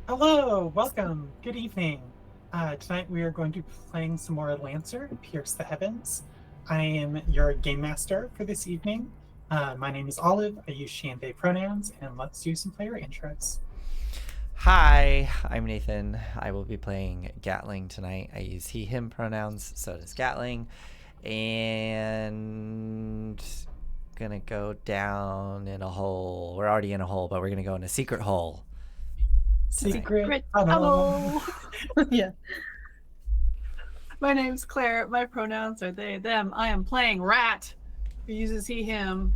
Hello, welcome, good evening. Tonight we are going to be playing some more Lancer, Pierce the Heavens. I am your game master for this evening. My name is Olive, I use she and they pronouns, and let's do some player intros. Hi, I'm Nathan. I will be playing Gatling tonight. I use he, him pronouns, so does Gatling. And gonna go down in a hole. We're already in a hole, but we're gonna go in a secret hole. Secret Great. tunnel. Yeah. My name's Claire. My pronouns are they, them. I am playing Rat, who uses he, him.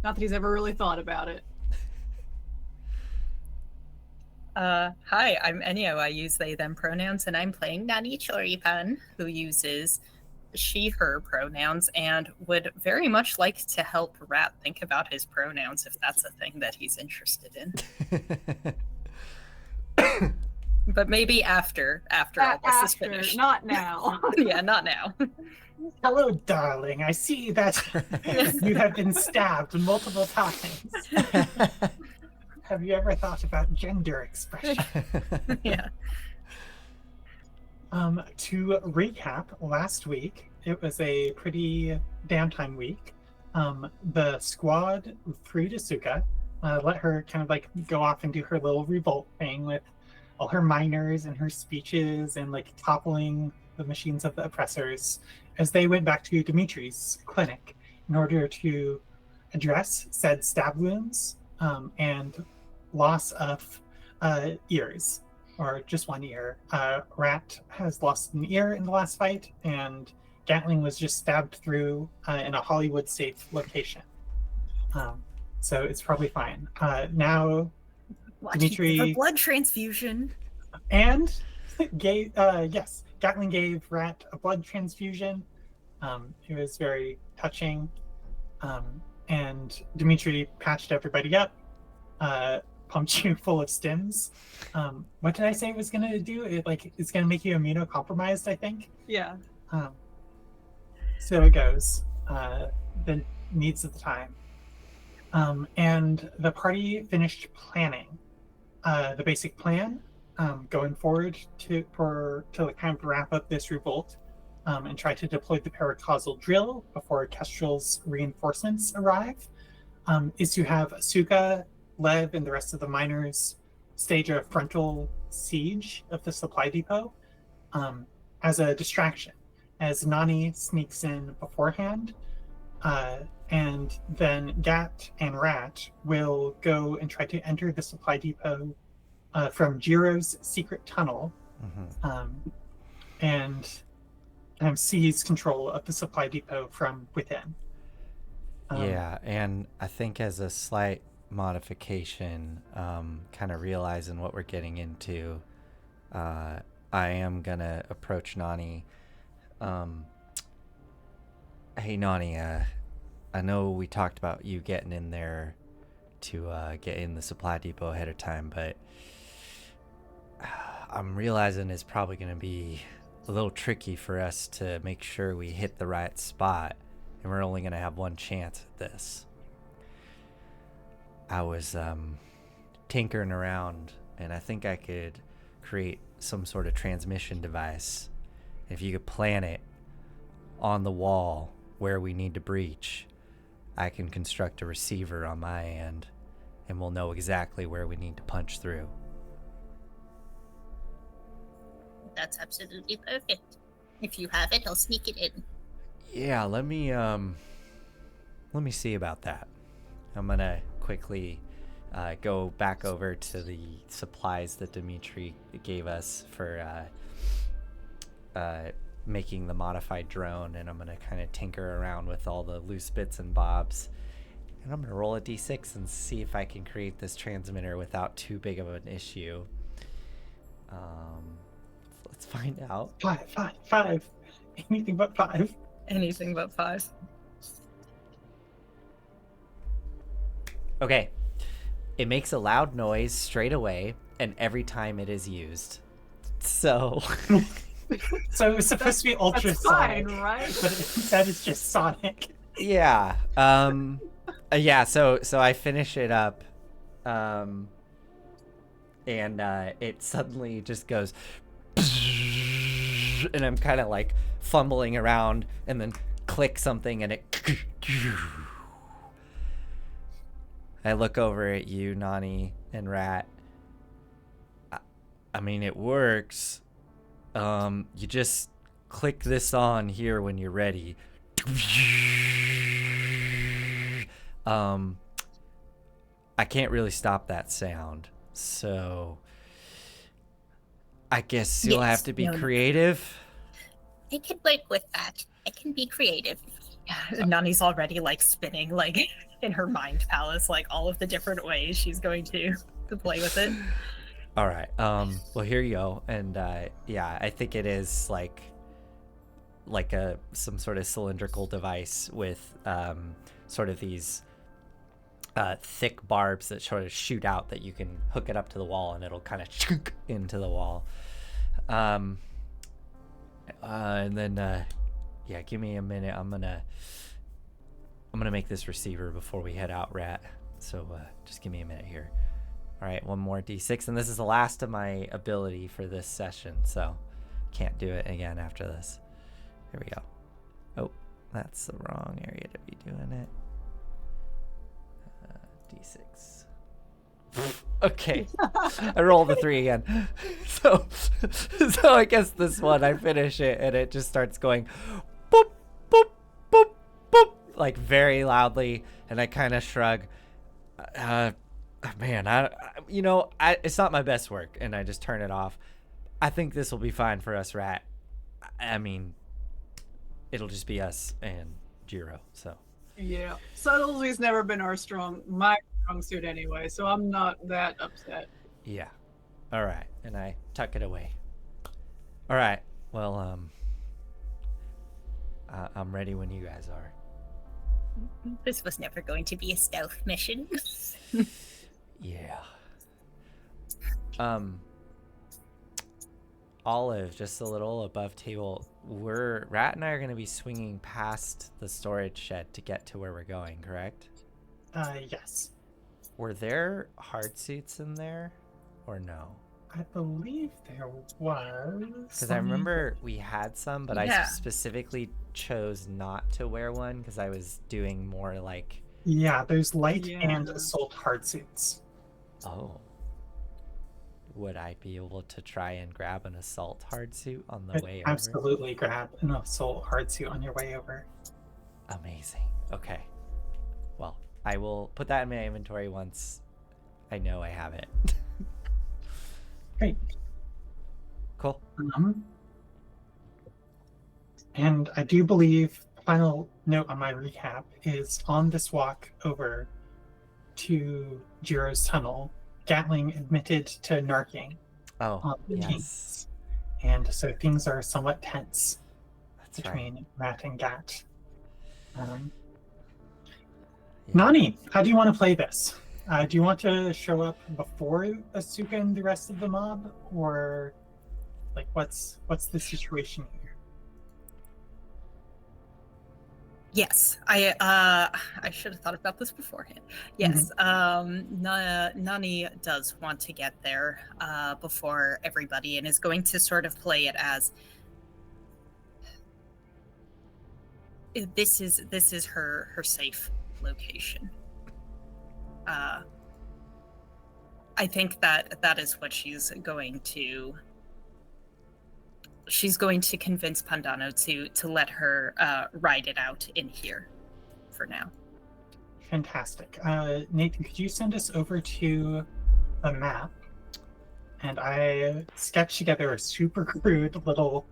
Not that he's ever really thought about it. Hi, I'm Enyo. I use they, them pronouns, and I'm playing Nani Choripan, who uses she, her pronouns, and would very much like to help Rat think about his pronouns if that's a thing that he's interested in. But maybe after all this is finished. Not now. Yeah, not now. Hello, darling. I see that you have been stabbed multiple times. Have you ever thought about gender expression? Yeah. To recap, last week, it was a pretty downtime week. The squad freed Asuka, let her kind of like go off and do her little revolt thing with all her miners and her speeches and like toppling the machines of the oppressors as they went back to Dimitri's clinic in order to address said stab wounds and loss of ears, or just one ear. Rat has lost an ear in the last fight, and Gatling was just stabbed through in a Hollywood safe location. So it's probably fine. Now, Dimitri. A blood transfusion. And yes, Gatling gave Rat a blood transfusion. It was very touching. And Dimitri patched everybody up. Pumped you full of stims. What did I say it was gonna do? It's gonna make you immunocompromised, I think. Yeah. So it goes. The needs of the time. And the party finished planning the basic plan going forward to kind of wrap up this revolt and try to deploy the paracausal drill before Kestrel's reinforcements arrive. Is to have Asuka, Lev, and the rest of the miners stage a frontal siege of the supply depot as a distraction, as Nani sneaks in beforehand, and then Gat and Rat will go and try to enter the supply depot from Jiro's secret tunnel, and seize control of the supply depot from within. Yeah, and I think as a slight modification, kind of realizing what we're getting into, I am gonna approach Nani. Hey Nani, I know we talked about you getting in there to get in the supply depot ahead of time, but I'm realizing it's probably gonna be a little tricky for us to make sure we hit the right spot, and we're only gonna have one chance at this. I was tinkering around, and I think I could create some sort of transmission device. If you could plant it on the wall where we need to breach, I can construct a receiver on my end, and we'll know exactly where we need to punch through. That's absolutely perfect. If you have it, I'll sneak it in. Yeah, let me see about that. I'm gonna quickly go back over to the supplies that Dimitri gave us for making the modified drone, and I'm gonna kind of tinker around with all the loose bits and bobs, and I'm gonna roll a d6 and see if I can create this transmitter without too big of an issue. Let's find out. Five. Anything but five. Anything but 5. Okay. It makes a loud noise straight away, and every time it is used. So So it was supposed to be That's ultrasonic, fine, right? but instead it's just sonic. yeah. Yeah, so I finish it up. and it suddenly just goes, and I'm kind of like fumbling around, and then click something, and it. I look over at you, Nani and Rat. I mean, it works. You just click this on here when you're ready. I can't really stop that sound, so I guess you'll have to be creative. I can work with that. I can be creative. Nani's already like spinning like in her mind palace, like all of the different ways she's going to play with it. All right. Well, here you go. And yeah, I think it is like some sort of cylindrical device with sort of these thick barbs that sort of shoot out that you can hook it up to the wall, and it'll kind of chunk into the wall. And then yeah, give me a minute. I'm gonna make this receiver before we head out, Rat. So just give me a minute here. All right, one more D6, and this is the last of my ability for this session, so can't do it again after this. Here we go. Oh, that's the wrong area to be doing it. D6. Okay, I rolled the 3 again. So I guess this one, I finish it, and it just starts going boop, boop, boop, boop, like very loudly, and I kind of shrug. Man, it's not my best work, and I just turn it off. I think this will be fine for us, Rat. I mean, it'll just be us and Jiro, so. Yeah, subtlety's never been my strong suit anyway, so I'm not that upset. Yeah. All right, and I tuck it away. All right, well, I'm ready when you guys are. This was never going to be a stealth mission. Yeah. Olive, just a little above table. Rat and I are going to be swinging past the storage shed to get to where we're going, correct? Yes. Were there hard suits in there, or no? I believe there was. Because I remember we had some, but I specifically chose not to wear one because I was doing more like. Yeah, there's light and assault hard suits. Oh. Would I be able to try and grab an assault hard suit on the way over? Absolutely grab an assault hard suit on your way over. Amazing. Okay. Well, I will put that in my inventory once I know I have it. Great. Cool. And I do believe, final note on my recap is on this walk over to Jiro's tunnel, Gatling admitted to narking on the teams. And so things are somewhat tense between Rat and Gat. Nani, how do you want to play this? Do you want to show up before Asuka and the rest of the mob, or like what's the situation here? Yes, I should have thought about this beforehand. Yes, Nani does want to get there before everybody, and is going to sort of play it as this is her safe location. I think that is what she's going to convince Pandano to let her ride it out in here for now. Fantastic. Nathan, could you send us over to a map? And I sketched together a super crude little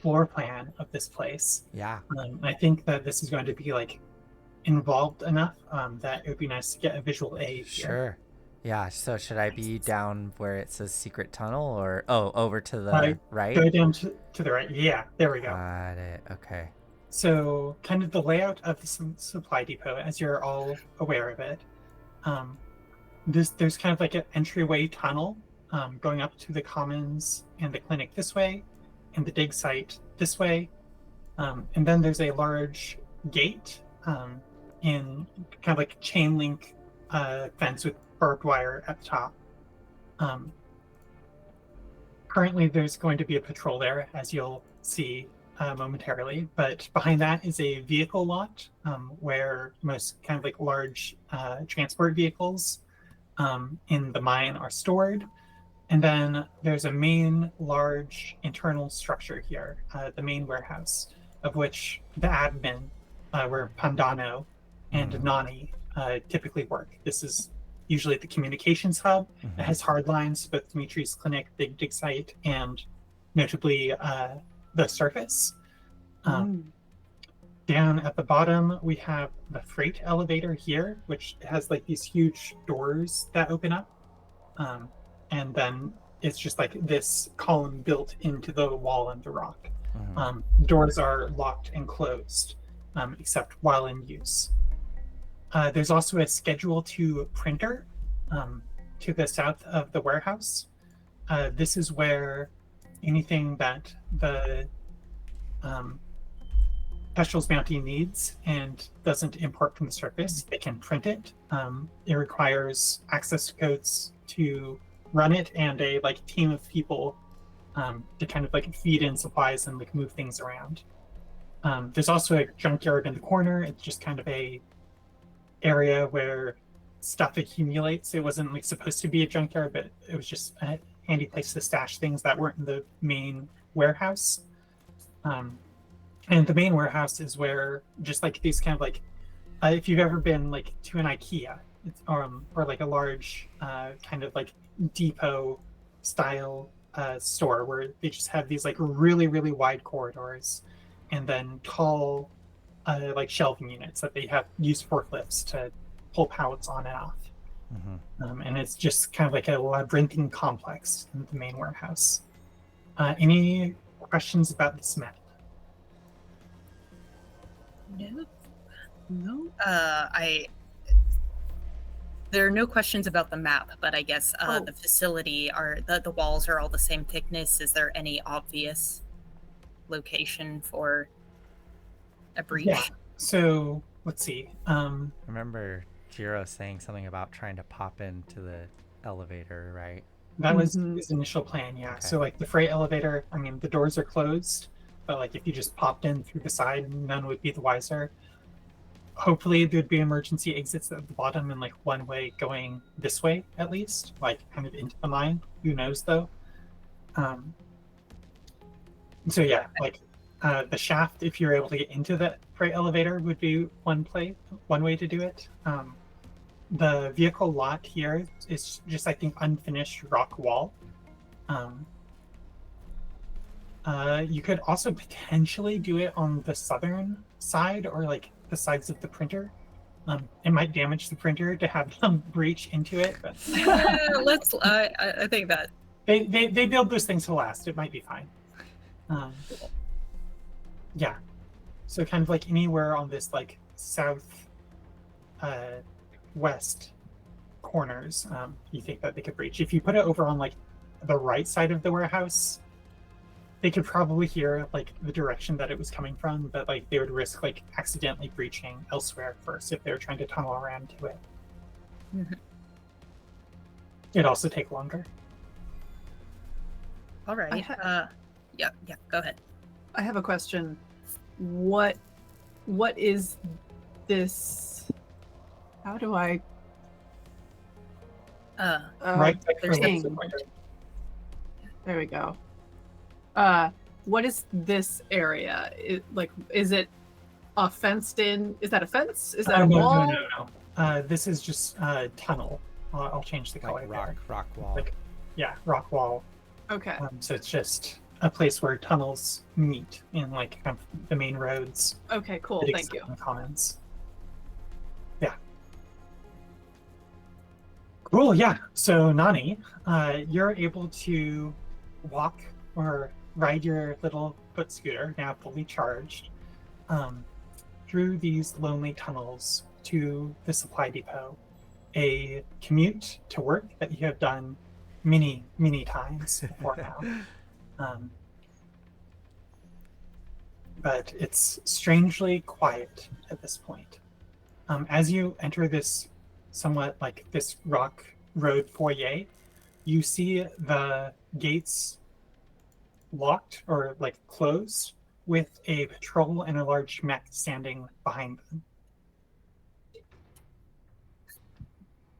floor plan of this place. Yeah. I think that this is going to be like involved enough that it would be nice to get a visual aid here. Sure. Yeah, so should I be down where it says secret tunnel, or over to the right? Go down to the right. Yeah, there we go. Got it. Okay. So kind of the layout of the supply depot, as you're all aware of it, there's kind of like an entryway tunnel going up to the commons and the clinic this way, and the dig site this way. And then there's a large gate in kind of like chain link fence with barbed wire at the top. Currently, there's going to be a patrol there, as you'll see momentarily. But behind that is a vehicle lot where most kind of like large transport vehicles in the mine are stored. And then there's a main large internal structure here, the main warehouse, of which the admin, where Pandano and Nani typically work. This is usually the communications hub. It has hard lines, both Dimitri's clinic, Big Dig site, and notably the surface. Down at the bottom, we have the freight elevator here, which has like these huge doors that open up. And then it's just like this column built into the wall and the rock. Doors are locked and closed, except while in use. There's also a Schedule 2 printer to the south of the warehouse. This is where anything that the Pestrel's Bounty needs and doesn't import from the surface, they can print it. It requires access codes to run it and a like team of people to kind of like feed in supplies and like move things around. There's also a junkyard in the corner. It's just kind of a area where stuff accumulates. It wasn't like supposed to be a junkyard, but it was just a handy place to stash things that weren't in the main warehouse. And the main warehouse is where just like these kind of like, if you've ever been like to an IKEA, or like a large kind of like depot style store where they just have these like really, really wide corridors and then tall like shelving units that they have used forklifts to pull pallets on and off. And it's just kind of like a labyrinthine complex in the main warehouse. Any questions about this map? No. There are no questions about the map, but I guess the facility are the walls are all the same thickness. Is there any obvious location for a breach? Yeah. So let's see. Remember Jiro saying something about trying to pop into the elevator, right? That was his initial plan, yeah. Okay. So like the freight elevator, I mean, the doors are closed, but like if you just popped in through the side, none would be the wiser. Hopefully there'd be emergency exits at the bottom and like one way going this way at least, like kind of into the mine. Who knows though? So yeah, like the shaft, if you're able to get into the freight elevator, would be one way to do it. The vehicle lot here is just, I think, unfinished rock wall. You could also potentially do it on the southern side or like the sides of the printer. It might damage the printer to have them breach into it, but Let's. I think that they build those things to last. It might be fine. Yeah. So kind of like anywhere on this like south west corners, you think that they could breach. If you put it over on like the right side of the warehouse, they could probably hear like the direction that it was coming from, but like they would risk like accidentally breaching elsewhere first if they were trying to tunnel around to it. It'd also take longer. all right. Yeah. Go ahead. I have a question. What is this? How do I? Right. thing. There we go. What is this area? Is it a fenced in? Is that a fence? Is that a wall? No. This is just a tunnel. I'll change the color. Like rock wall. Like, yeah, rock wall. Okay. So it's just a place where tunnels meet in like kind of the main roads. Okay, cool. that Thank you. exist in the commons. Yeah. Cool. Yeah. So Nani, you're able to walk or ride your little foot scooter, now fully charged, through these lonely tunnels to the supply depot. A commute to work that you have done many, many times before now. But it's strangely quiet at this point. As you enter this somewhat like this rock road foyer, you see the gates locked or like closed with a patrol and a large mech standing behind them.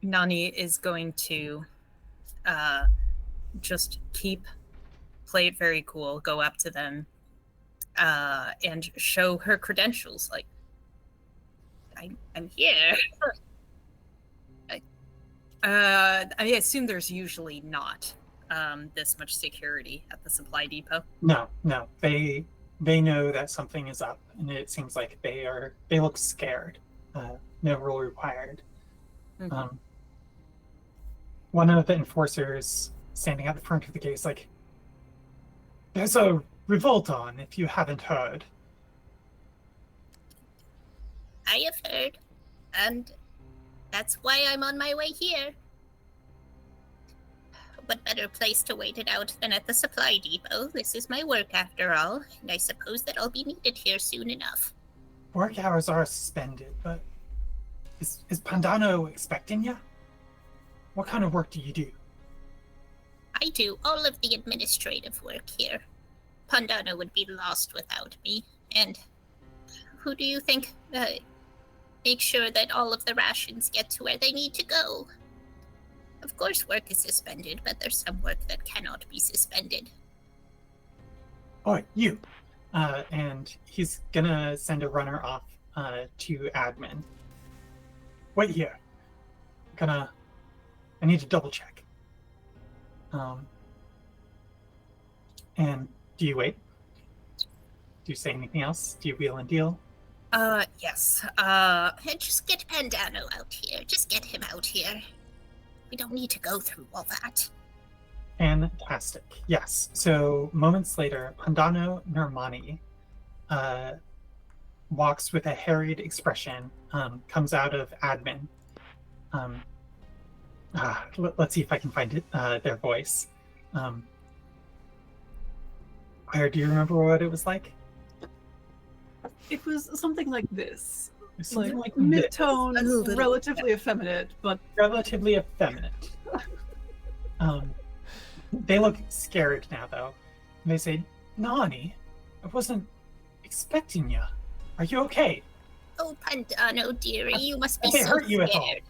Nani is going to just play it very cool, go up to them, and show her credentials. Like, I'm here. I assume there's usually not this much security at the supply depot. No. They know that something is up, and it seems like they look scared. No rule required. Mm-hmm. One of the enforcers standing at the front of the gate is like, "There's a revolt on, if you haven't heard." I have heard, and that's why I'm on my way here. What better place to wait it out than at the supply depot? This is my work after all, and I suppose that I'll be needed here soon enough. Work hours are suspended, but is Pandano expecting you? What kind of work do you do? I do all of the administrative work here. Pandano would be lost without me, and who do you think make sure that all of the rations get to where they need to go? Of course work is suspended, but there's some work that cannot be suspended. Oh, you. And he's gonna send a runner off to admin. Wait here. I need to double check. And do you wait? Do you say anything else? Do you wheel and deal? Yes. Just get Pandano out here. Just get him out here. We don't need to go through all that. Fantastic. Yes. So moments later, Pandano Nirmani walks with a harried expression, comes out of admin. Let's see if I can find it, their voice. Claire, do you remember what it was like? It was something like this. Something like mid-tone, A little bit. relatively effeminate, but relatively effeminate. They look scared now, though. And they say, "Nani, I wasn't expecting you. Are you okay?" Oh, Pandano, dearie, you must be Have they so hurt you at all? scared.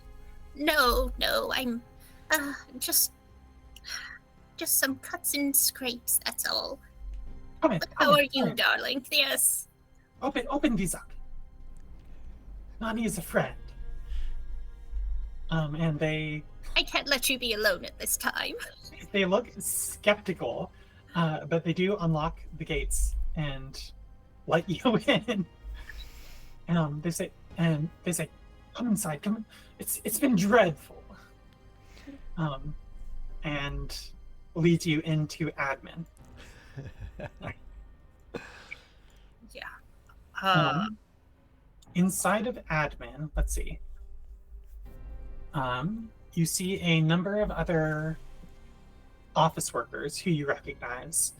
No, I'm just some cuts and scrapes, that's all. Come in. But come how in, are you, come in. darling? Yes. Open these up. Nani is a friend. And they I can't let you be alone at this time. look skeptical, but they do unlock the gates and let you in. They say, "Come inside. Come. It's been dreadful." And leads you into admin. Yeah. Inside of admin, let's see. You see a number of other office workers who you recognize.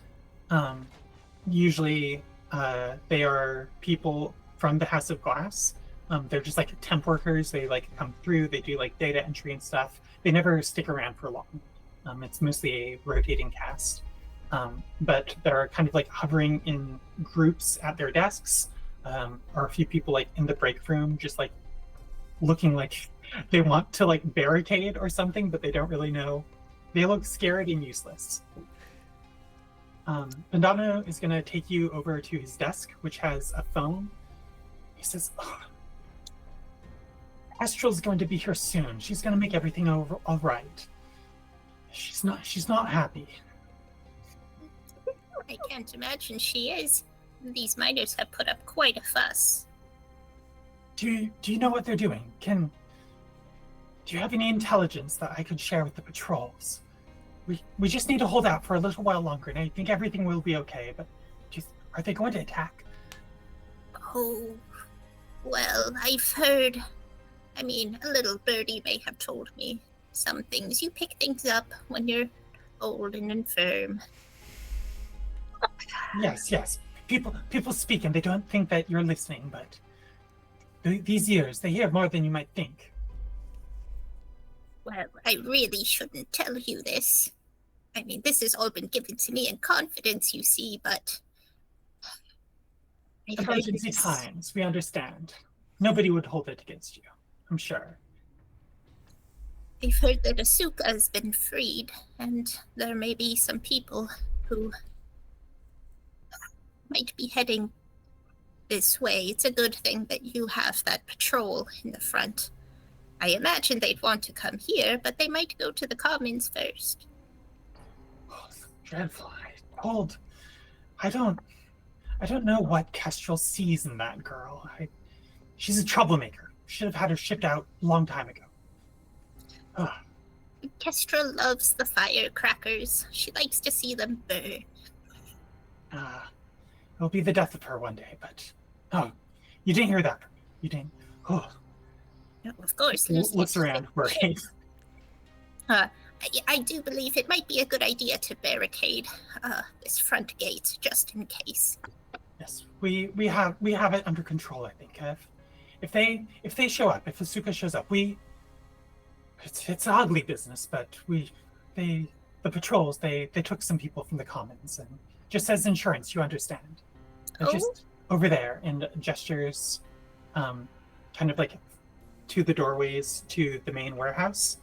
Usually, they are people from the House of Glass. They're just like temp workers. They like come through. They do like data entry and stuff. They never stick around for long. It's mostly a rotating cast. But they're kind of like hovering in groups at their desks. Or a few people like in the break room, just like looking like they want to like barricade or something, but they don't really know. They look scared and useless. Pandano is going to take you over to his desk, which has a phone. He says, "Astral's going to be here soon. She's going to make everything all right. She's not happy." I can't imagine she is. These miners have put up quite a fuss. Do you know what they're doing? Do you have any intelligence that I could share with the patrols? We just need to hold out for a little while longer, and I think everything will be okay. But are they going to attack? Oh, well, I've heard. I mean, a little birdie may have told me some things. You pick things up when you're old and infirm. Yes. People speak, and they don't think that you're listening. But these ears, they hear more than you might think. Well, I really shouldn't tell you this. I mean, this has all been given to me in confidence, you see, but I've heard Emergency times, we understand. Nobody would hold it against you, I'm sure. that Asuka has been freed, and there may be some people who might be heading this way. It's a good thing that you have that patrol in the front. I imagine they'd want to come here, but they might go to the commons first. Oh, dreadful. I don't know what Kestrel sees in that girl. She's a troublemaker. Should have had her shipped out a long time ago. Ugh. Kestrel loves the firecrackers. She likes to see them burn. It'll be the death of her one day, but... Oh, you didn't hear that. You didn't... Oh. No, of course. Looks around, worried. I do believe it might be a good idea to barricade this front gate, just in case. Yes, we have it under control, I think. If they show up, if Asuka shows up, it's an ugly business, but the patrols, they took some people from the commons, and just as insurance, you understand. They're just over there, and gestures kind of like to the doorways to the main warehouse.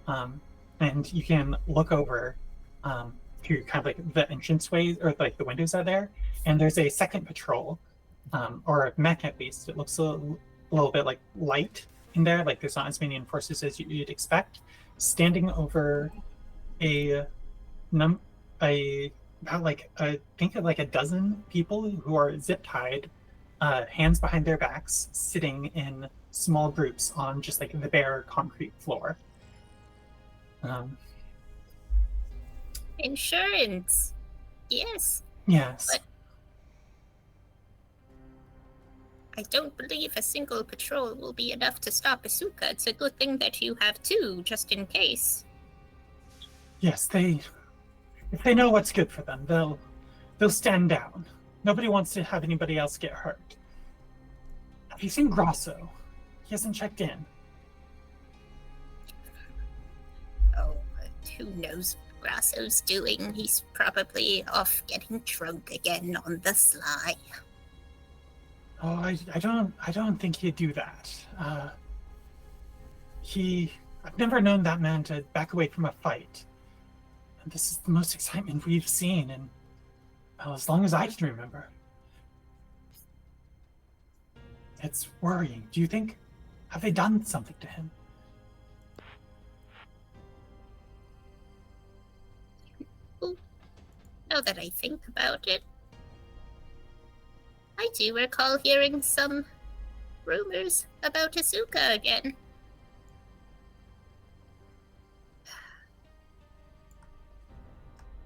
And you can look over to kind of like the entranceways, or like the windows are there, and there's a second patrol, or a mech at least. It looks a little bit like light in there, like there's not as many enforcers as you'd expect, standing over I think like a dozen people who are zip tied, hands behind their backs, sitting in small groups on just like the bare concrete floor. Insurance. Yes. Yes. But I don't believe a single patrol will be enough to stop Asuka. It's a good thing that you have two, just in case. Yes, if they know what's good for them, they'll stand down. Nobody wants to have anybody else get hurt. Have you seen Grosso? He hasn't checked in. Oh, who knows what Grasso's doing? He's probably off getting drunk again on the sly. Oh, I don't think he'd do that. I've never known that man to back away from a fight. And this is the most excitement we've seen in, well, as long as I can remember. It's worrying. Do you think, have they done something to him? Now that I think about it, I do recall hearing some rumors about Asuka again.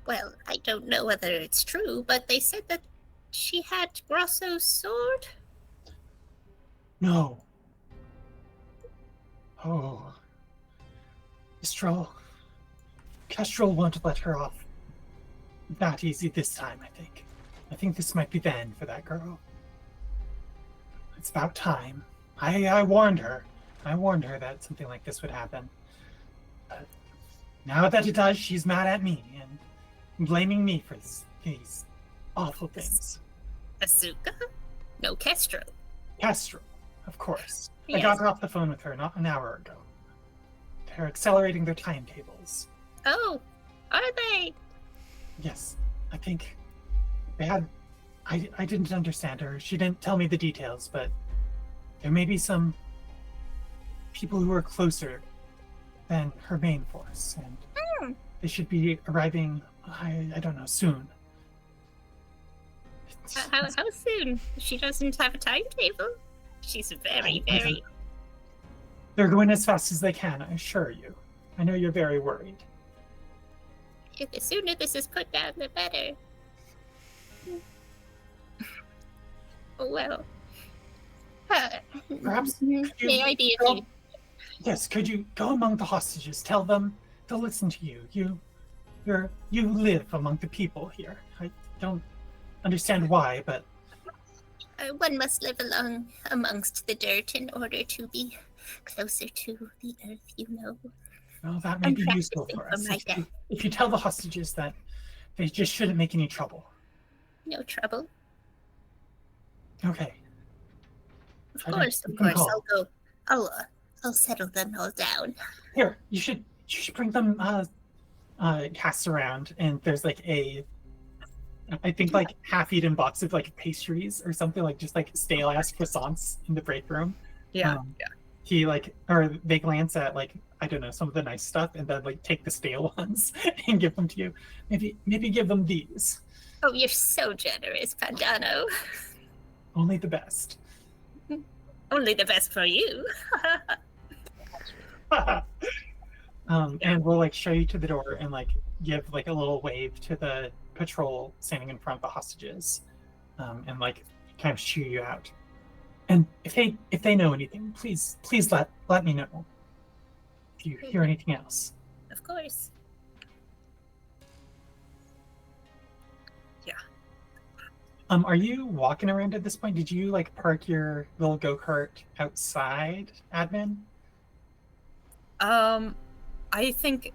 Well, I don't know whether it's true, but they said that she had Grosso's sword? No. Oh. Kestrel won't let her off that easy this time, I think. I think this might be the end for that girl. It's about time. I warned her. I warned her that something like this would happen. But now that it does, she's mad at me and blaming me for these awful things. Asuka? No, Kestrel. Kestrel, of course. I Yes. got her off the phone with her not an hour ago. They're accelerating their timetables. Oh, are they? Yes, I think they had... I didn't understand her. She didn't tell me the details, but there may be some people who are closer than her main force, and they should be arriving, I don't know, soon. How soon? She doesn't have a timetable. She's very. They're going as fast as they can, I assure you. I know you're very worried. The sooner this is put down, the better. Well, Perhaps could you may I be go- a few? Yes, could you go among the hostages? Tell them they'll listen to you. You live among the people here. I don't understand why, but One must live amongst the dirt in order to be closer to the earth, you know. Well, that may I'm be useful practicing for for us. my death. If you tell the hostages that they just shouldn't make any trouble. No trouble. Okay. Of Try to course, keep them calm. I'll go. I'll settle them all down. Here, you should bring them cast around, and there's like I think like half-eaten box of like pastries or something, like just like stale ass croissants in the break room. Yeah, Yeah. He like, or they glance at like, I don't know, some of the nice stuff, and then like take the stale ones and give them to you. Maybe give them these. Oh, you're so generous, Pandano. Only the best. Only the best for you. And we'll like show you to the door and like give like a little wave to the patrol standing in front of the hostages, and like kind of shoo you out. And if they know anything, please let me know if you hear anything else. Of course. yeah. Are you walking around at this point? Did you like park your little go-kart outside, admin? I think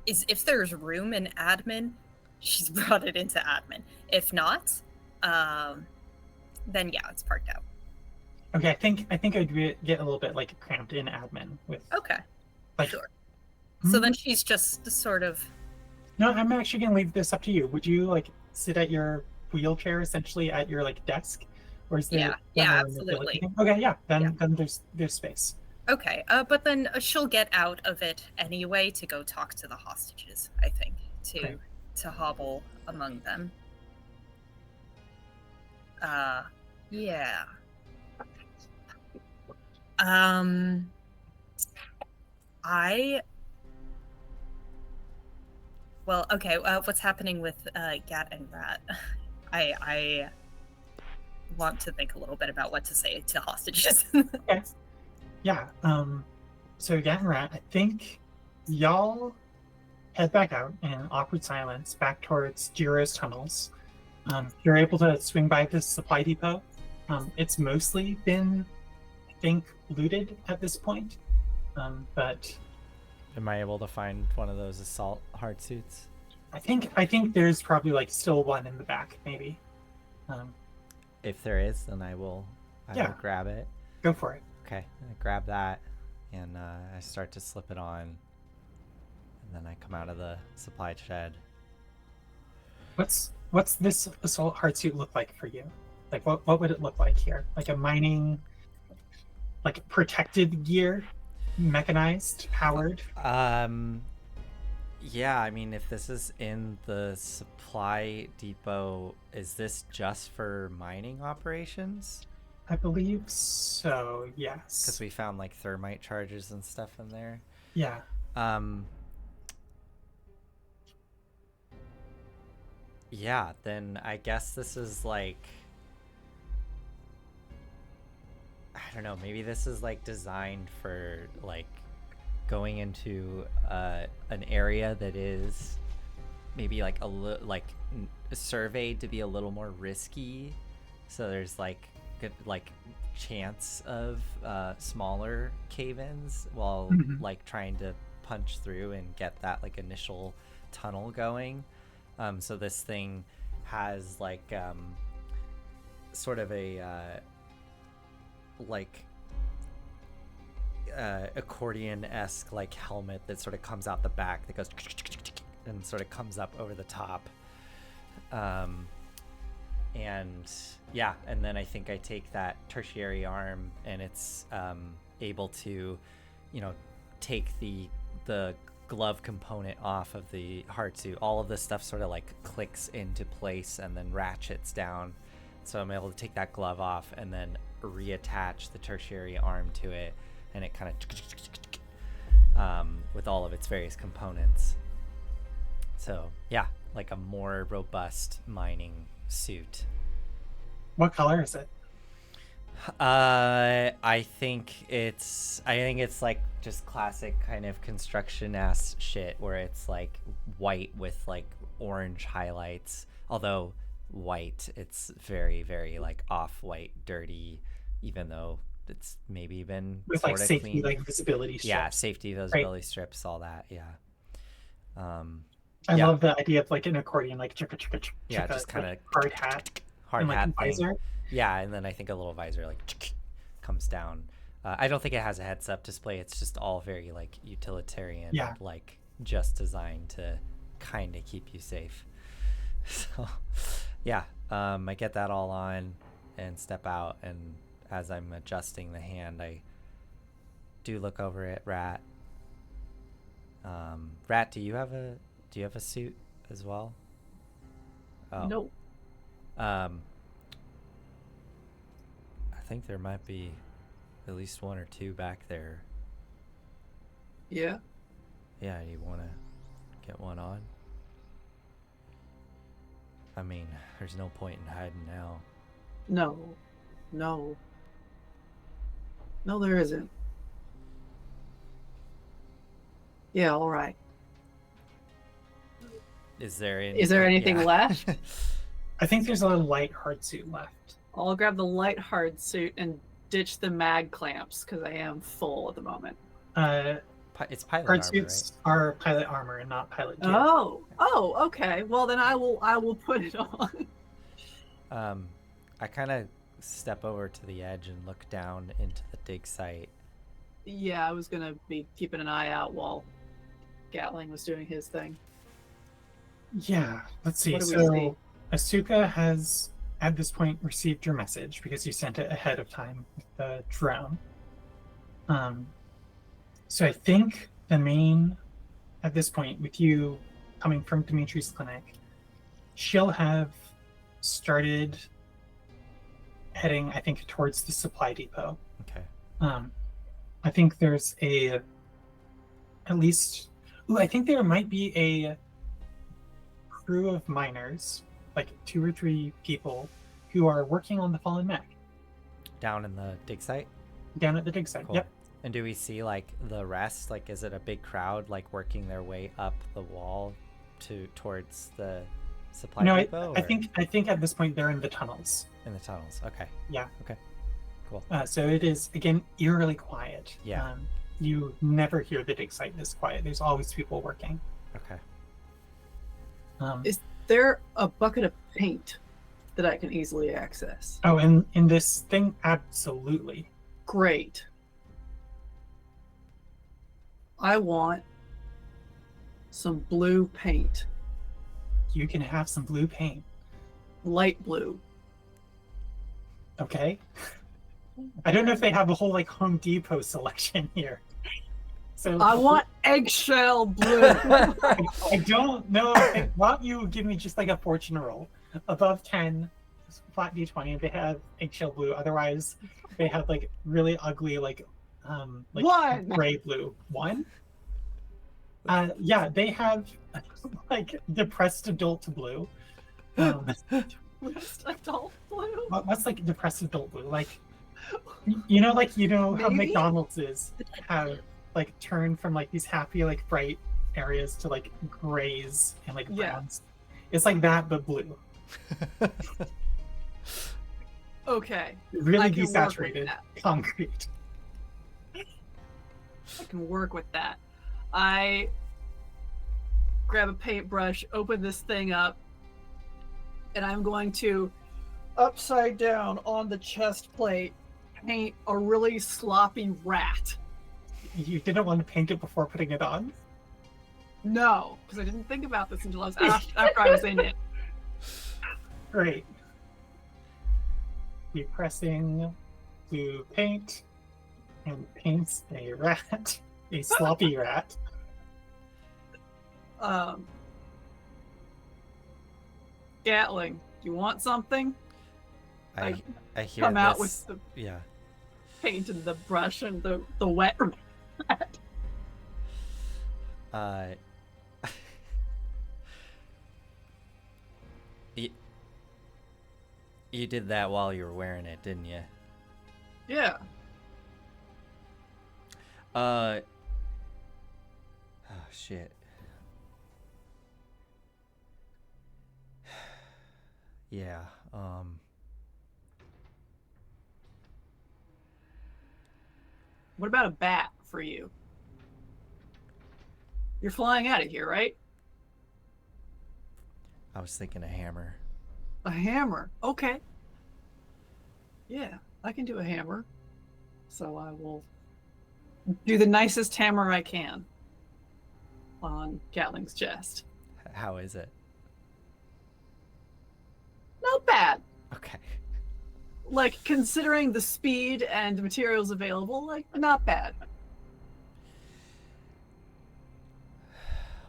is if there's room in admin, she's brought it into admin. If not, then yeah, it's parked out. Okay, I think I'd get a little bit like cramped in admin with Okay, like. sure. So then she's just sort of. No, I'm actually gonna leave this up to you. Would you like sit at your wheelchair essentially at your like desk, or is there? Yeah, absolutely. Okay, yeah. Then there's space. Okay, but then she'll get out of it anyway to go talk to the hostages, I think, to hobble among them. Yeah. Well, okay, what's happening with Gat and Rat? I want to think a little bit about what to say to hostages. Okay. Yeah. So again, Rat, I think y'all head back out in awkward silence back towards Jiro's tunnels. You're able to swing by this supply depot. It's mostly been, I think, looted at this point. But Am I able to find one of those assault hard suits? I think there's probably like still one in the back, maybe. If there is, then I will Yeah. grab it. Go for it. Okay, I grab that, and I start to slip it on, and then I come out of the supply shed. What's this assault hard suit look like for you? Like what would it look like here? Like a mining, like protected gear, mechanized, powered? Yeah, I mean, if this is in the supply depot, is this just for mining operations? I believe so, yes. Because we found like thermite charges and stuff in there. Yeah. Yeah, then I guess this is like, I don't know, maybe this is like designed for like going into an area that is maybe like surveyed to be a little more risky, so there's like good like chance of smaller cave-ins while like trying to punch through and get that like initial tunnel going. So this thing has like sort of a like accordion-esque like helmet that sort of comes out the back that goes and sort of comes up over the top. And yeah, and then I think I take that tertiary arm, and it's able to, you know, take the glove component off of the hard suit. All of this stuff sort of like clicks into place and then ratchets down, so I'm able to take that glove off and then reattach the tertiary arm to it, and it kind of with all of its various components. So yeah, like a more robust mining suit. What color is it? I think it's like just classic kind of construction ass shit where it's like white with like orange highlights. Although white, it's very, very like off-white, dirty, even though it's maybe been with sort like of safety, cleaned. like visibility strips. Yeah, safety visibility strips, all that. Yeah. I yeah. love the idea of like an accordion, like chicka chicka chicka, Yeah, just kind of like hard hat hard and like hat a thing. visor. Yeah, and then I think a little visor like comes down. I don't think it has a heads-up display. It's just all very like utilitarian, Yeah. like just designed to kind of keep you safe. So, yeah, I get that all on and step out, and as I'm adjusting the hand, I do look over at Rat. Rat, do you have a suit as well? Oh. Nope. I think there might be at least one or two back there. Yeah. Yeah, you want to get one on? I mean, there's no point in hiding now. No. No. No, there isn't. Yeah, all right. Is there anything yeah. left? I think there's a light hard suit left. I'll grab the light hard suit and ditch the mag clamps because I am full at the moment. It's pilot Hard armor, suits are pilot armor and not pilot gear. Oh, okay. Well, then I will put it on. right? I kind of step over to the edge and look down into the dig site. Yeah, I was gonna be keeping an eye out while Gatling was doing his thing. Yeah, let's see. What do we So see? Asuka has at this point received your message because you sent it ahead of time with the drone. So I think the main, at this point, with you coming from Dimitri's clinic, she'll have started heading, I think, towards the supply depot. Okay. I think there's at least, I think there might be a crew of miners, like 2 or 3 people, who are working on the fallen mech Down in the dig site? down at the dig site. Cool. Yep. And do we see like the rest? Like, is it a big crowd like working their way up the wall towards the supply No, depot? I think at this point they're in the tunnels. In the tunnels. Okay. Yeah. Okay. Cool. So it is again eerily quiet. Yeah. You never hear the dig site this quiet. There's always people working. Okay. Is there a bucket of paint that I can easily access? Oh, and in this thing, absolutely. Great. I want some blue paint. You can have some blue paint. Light blue. Okay. I don't know if they have a whole like Home Depot selection here. So I want eggshell blue. I don't know. I thought you would give me just like a fortune roll. Above 10, flat D20, they have eggshell blue. Otherwise, they have like really ugly like 1. gray blue. 1? Yeah, they have like depressed adult blue. Just adult blue. What's like depressed adult blue? Like how Maybe? McDonald's have like turned from like these happy like bright areas to like grays and like Yeah. browns. It's like that but blue. Okay. Really I can work with desaturated that. concrete. I can work with that. I grab a paintbrush, open this thing up, and I'm going to, upside down on the chest plate, paint a really sloppy rat. You didn't want to paint it before putting it on? No, because I didn't think about this until after I was in it. Great. Be pressing blue paint and paints a rat, a sloppy rat. Gatling, do you want something? I hear Come out this. with the Yeah. paint and the brush and the wet rat. You did that while you were wearing it, didn't you? Yeah. Oh shit. Yeah. What about a bat for you? You're flying out of here, right? I was thinking a hammer. A hammer. Okay. Yeah, I can do a hammer. So I will do the nicest hammer I can on Gatling's chest. How is it? Not bad. Okay. Like, considering the speed and the materials available, like, not bad.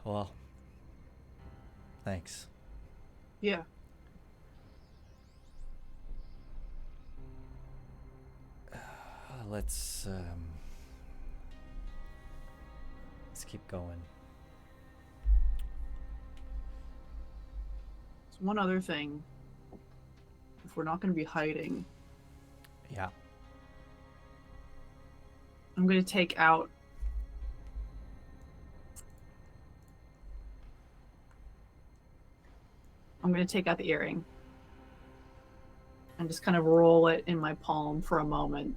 Well, thanks. Yeah. Let's keep going. There's one other thing. If we're not going to be hiding, Yeah. I'm going to take out the earring and just kind of roll it in my palm for a moment.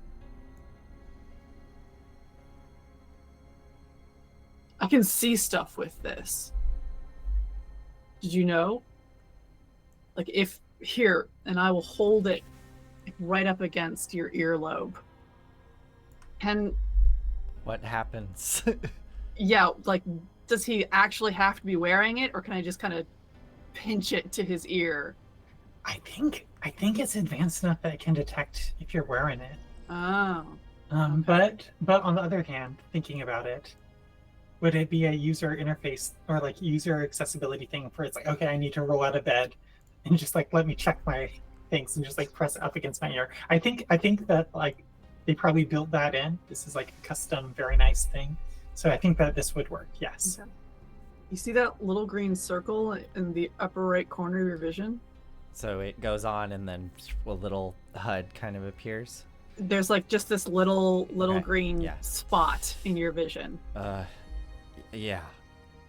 I can see stuff with this. Did you know? Like, if here, and I will hold it right up against your earlobe. And What happens? yeah, like, does he actually have to be wearing it, or can I just kind of pinch it to his ear? I think it's advanced enough that it can detect if you're wearing it. Oh. But on the other hand, thinking about it, would it be a user interface or like user accessibility thing for it's like, okay, I need to roll out of bed and just like let me check my things and just like press it up against my ear. I think that like they probably built that in. This is like a custom, very nice thing. So I think that this would work. Yes. Okay. You see that little green circle in the upper right corner of your vision? So it goes on and then a little HUD kind of appears. There's like just this little Okay, green yeah. spot in your vision. Yeah.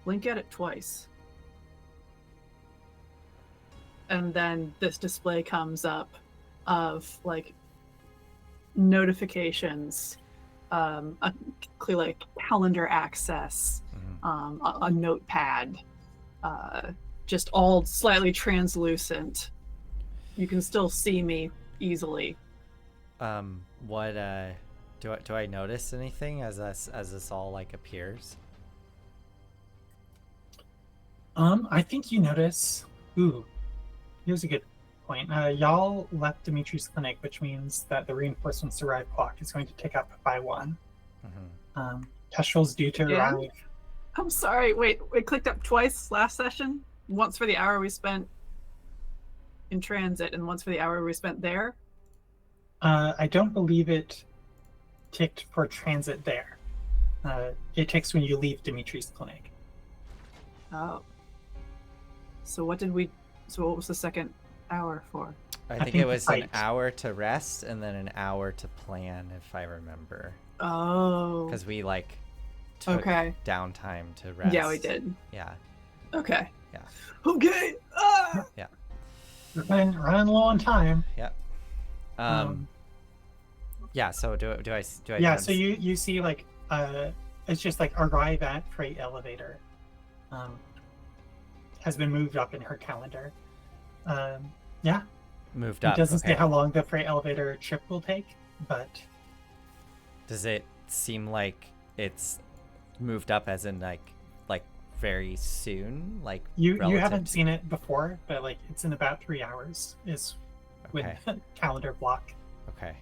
Blink at it twice. And then this display comes up of like notifications, clearly like calendar access, a notepad, just all slightly translucent. You can still see me easily. What do I notice anything as this all like appears? I think you notice. Ooh, here's a good point. Y'all left Dimitri's clinic, which means that the reinforcements arrive clock is going to tick up by 1. Kestrel's due to Yeah? arrive. I'm sorry. Wait, it clicked up twice last session. Once for the hour we spent in transit, and once for the hour we spent there. I don't believe it ticked for transit there. It ticks when you leave Dimitri's clinic. Oh. So what was the second hour for? I think think it the was an fight. hour to rest and then an hour to plan, if I remember. Oh. Because we like took Okay. downtime to rest. Yeah, we did. Yeah. Okay. Yeah. Okay. Ah! We're running low on time. Yep. Yeah. So do I? Yeah. notice- So you see like it's just like arrive at freight elevator. Has been moved up in her calendar. Yeah. moved It up. doesn't okay. say how long the freight elevator trip will take, but Does it seem like it's moved up as in like very soon? Like you relative haven't to- seen it before, but like it's in about 3 hours is when Okay. calendar block. Okay.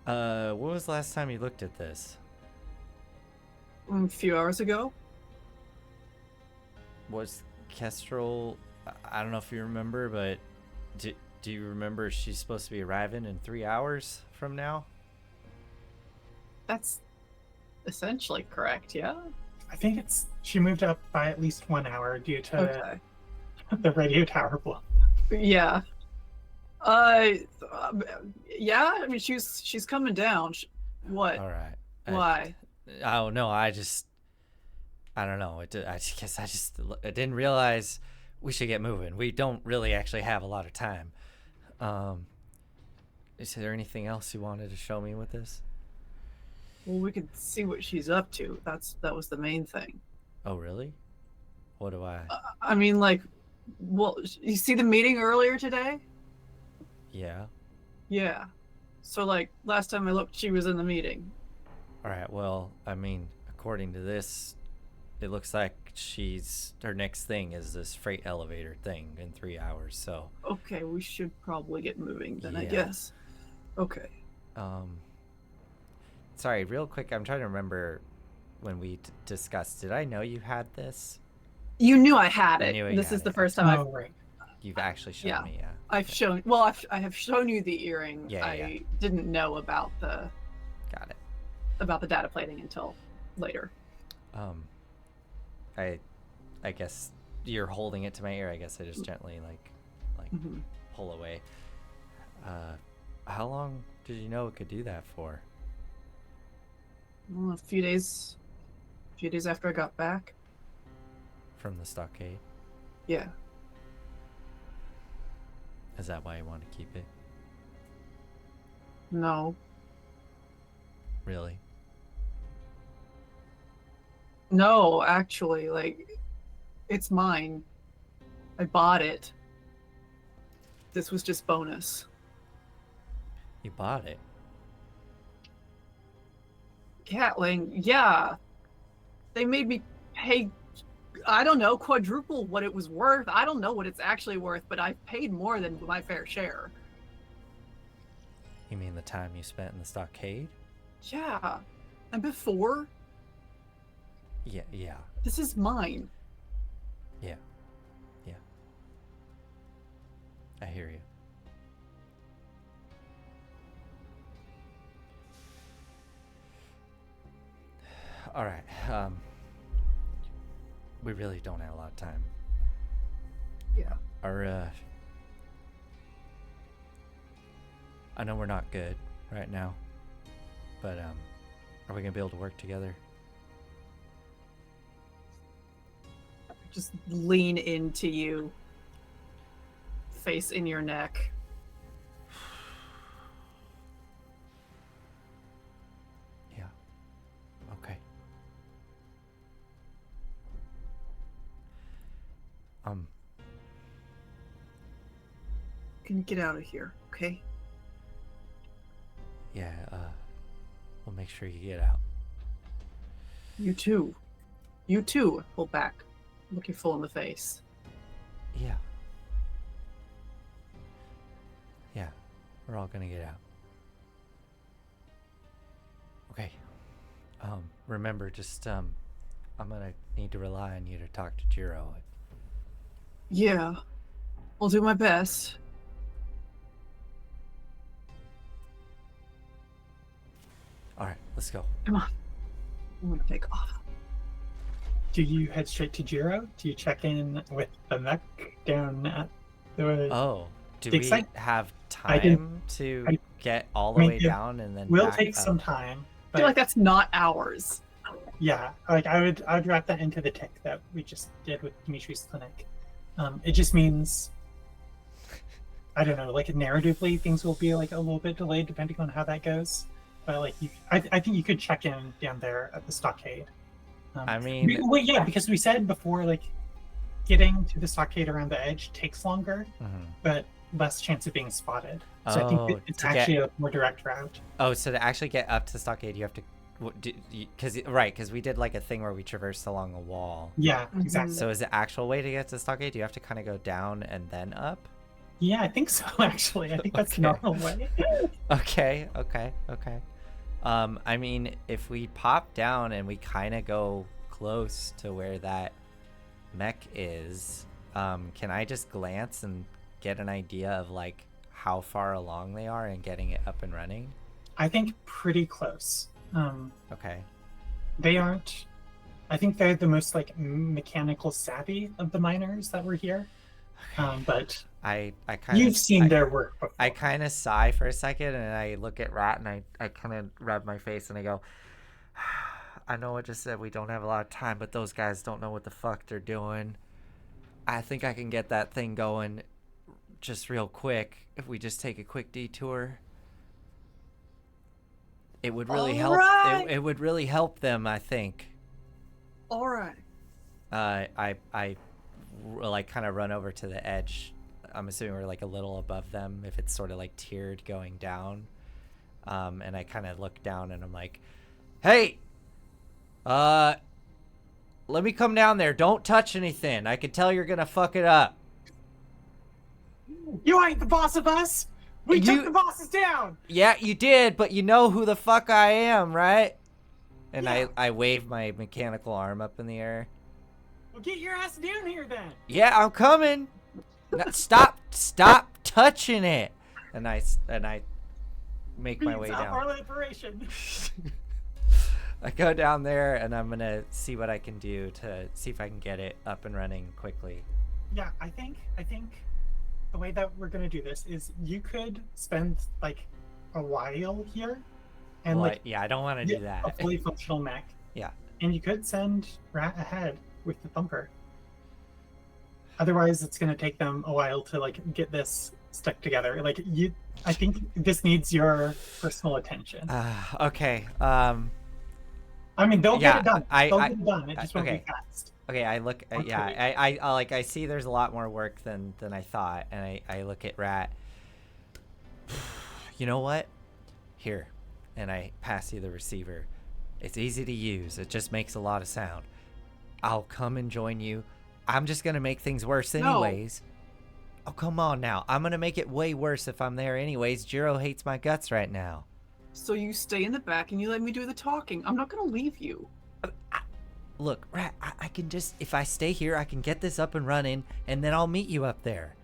What was the last time you looked at this? A few hours ago. Was Kestrel? I don't know if you remember, but do you remember she's supposed to be arriving in 3 hours from now? That's essentially correct, yeah? I think she moved up by at least 1 hour due to Okay. the radio tower block. Yeah. Yeah, I mean, she's coming down. What? All right. Why? Oh no, I don't know. I guess I didn't realize we should get moving. We don't really actually have a lot of time. Is there anything else you wanted to show me with this? Well, we could see what she's up to. That was the main thing. Oh, really? What do I? I mean, like, well, you see the meeting earlier today? Yeah. Yeah. So, like, last time I looked, she was in the meeting. All right. Well, I mean, according to this, it looks like her next thing is this freight elevator thing in 3 hours. So. Okay, we should probably get moving then, I Yeah. guess. Okay. Sorry, real quick. I'm trying to remember when we discussed. Did I know you had this? You knew I had I it. knew you This had is the it. first time Oh, right. You've actually shown Yeah. me. Yeah. I've shown. Well, I have shown you the earring. Yeah, I didn't know about the Got it. data plating until later. I guess you're holding it to my ear. I guess I just gently like Mhm. pull away. How long did you know it could do that for? Well, a few days after I got back. From the stockade? Yeah. Is that why you want to keep it? No. Really? No, actually, like, it's mine. I bought it. This was just bonus. You bought it? Catling, yeah. They made me pay, I don't know, quadruple what it was worth. I don't know what it's actually worth, but I've paid more than my fair share. You mean the time you spent in the stockade? Yeah. And before, Yeah. this is mine. Yeah. I hear you. All right. We really don't have a lot of time. Yeah. I know we're not good right now, but are we gonna be able to work together? Just lean into you, face in your neck. Yeah. Okay. Can you get out of here, okay? Yeah, we'll make sure you get out. You too. You too. Pull back. Look you full in the face. Yeah. Yeah, we're all gonna get out. Okay. Remember, just, I'm gonna need to rely on you to talk to Jiro. Yeah. I'll do my best. Alright, let's go. Come on. I'm gonna take off. Do you head straight to Jiro? Do you check in with the mech down at the Oh, do dig we site? have I didn't- time to I get all the mean, way it down and then will back take up? some time, I feel but like that's not ours. yeah, like I would wrap that into the tick that we just did with Dimitri's clinic. It just means I don't know, like narratively things will be like a little bit delayed depending on how that goes. But like I think you could check in down there at the stockade. I mean, well, yeah, because we said before, like getting to the stockade around the edge takes longer, but less chance of being spotted. So I think it's actually a more direct route. Oh, so to actually get up to the stockade, you have to, because we did like a thing where we traversed along a wall. Yeah, exactly. So is the actual way to get to the stockade? Do you have to kind of go down and then up? Yeah, I think so. Actually, I think that's the normal way. Okay. I mean, if we pop down and we kind of go close to where that mech is, can I just glance and get an idea of like how far along they are in getting it up and running? I think pretty close. Okay. They aren't. I think they're the most like mechanical savvy of the miners that were here. But I kind of you've seen their work before. I kind of sigh for a second and I look at Rat and I kind of rub my face and I go, I know I just said we don't have a lot of time, but those guys don't know what the fuck they're doing. I think I can get that thing going just real quick if we just take a quick detour. It would really All help. right. It would really help them, I think. All right. I like kind of run over to the edge. I'm assuming we're like a little above them if it's sort of like tiered going down. And I kind of look down and I'm like, "Hey, let me come down there. Don't touch anything. I can tell you're gonna fuck it up." You ain't the boss of us. We You- took the bosses down. Yeah, you did, but you know who the fuck I am, right? And Yeah. I wave my mechanical arm up in the air. Well, get your ass down here then. Yeah, I'm coming. No, stop touching it. And I make my way Beats up down. our liberation. I go down there and I'm gonna see what I can do to see if I can get it up and running quickly. Yeah, I think the way that we're gonna do this is you could spend like a while here, and Well, like yeah, I don't want to get do a that. fully functional mech. Yeah. And you could send Rat ahead with the thumper. Otherwise, it's gonna take them a while to like get this stuck together. Like I think this needs your personal attention. Okay. I mean, they'll yeah, get it done. I- They'll get it done. It just won't okay. be fast. Okay, I look. Okay. Yeah, I like. I see. There's a lot more work than I thought, and I look at Rat. You know what? Here, and I pass you the receiver. It's easy to use. It just makes a lot of sound. I'll come and join you. I'm just gonna make things worse anyways. Oh, come on now. I'm gonna make it way worse if I'm there anyways. Jiro hates my guts right now. So you stay in the back and you let me do the talking. I'm not gonna leave you. Look, Rat, I can just, if I stay here, I can get this up and running, and then I'll meet you up there.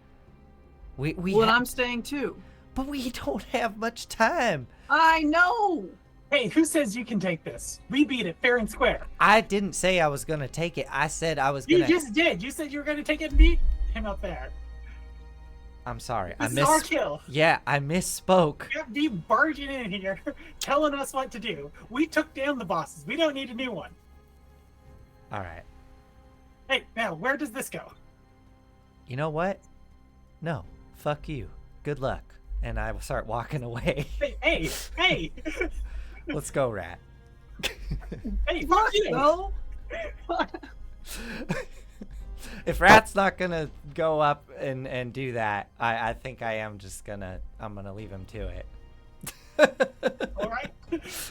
Well, I'm staying too. But we don't have much time. I know. Hey, who says you can take this? We beat it fair and square. I didn't say I was gonna take it. I said I was You gonna. just did. You said you were gonna take it and beat him up there. I'm sorry. This is our kill. Yeah, I misspoke. You have to be barging in here, telling us what to do. We took down the bosses. We don't need a new one. All right. Hey, now where does this go? You know what? No. Fuck you. Good luck. And I will start walking away. Hey! Let's go, Rat. Hey, fuck you! No. If Rat's not gonna go up and do that, I think I'm gonna leave him to it. All right,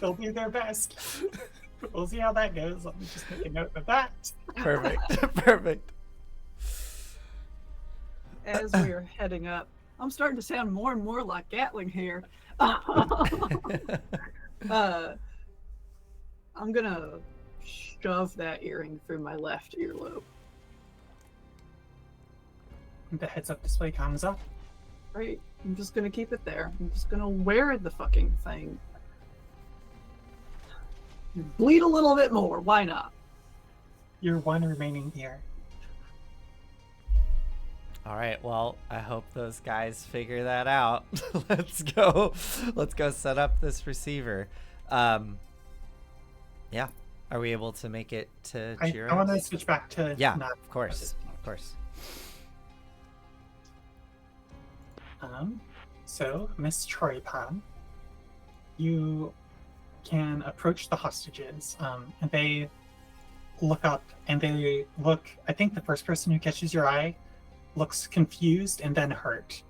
they'll do their best. We'll see how that goes. Let me just make a note of that. Perfect. Perfect. As we are heading up, I'm starting to sound more and more like Gatling here. I'm gonna shove that earring through my left earlobe. The heads-up display comes up. Right? I'm just gonna keep it there. I'm just gonna wear the fucking thing. Bleed a little bit more. Why not? Your one remaining ear. All right. Well, I hope those guys figure that out. Let's go. Let's go set up this receiver. Yeah. Are we able to make it to I Jiro? want to switch back to Yeah, Nani of course. at this Of course. point. So, Miss Choripan, you can approach the hostages, and they look up, and they look, I think the first person who catches your eye looks confused and then hurt.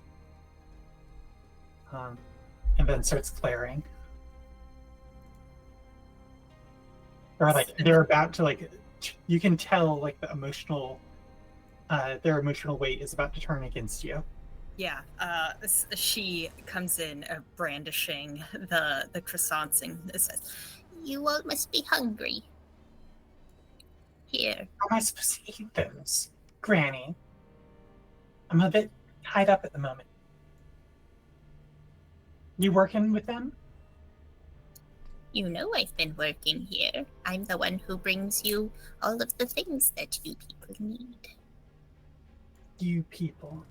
And then starts glaring. Or like, they're about to like, you can tell like the emotional, their emotional weight is about to turn against you. Yeah, she comes in brandishing the croissants and says, You all must be hungry. Here. How am I supposed to eat those, Granny? I'm a bit tied up at the moment. You working with them? You know I've been working here. I'm the one who brings you all of the things that you people need. You people.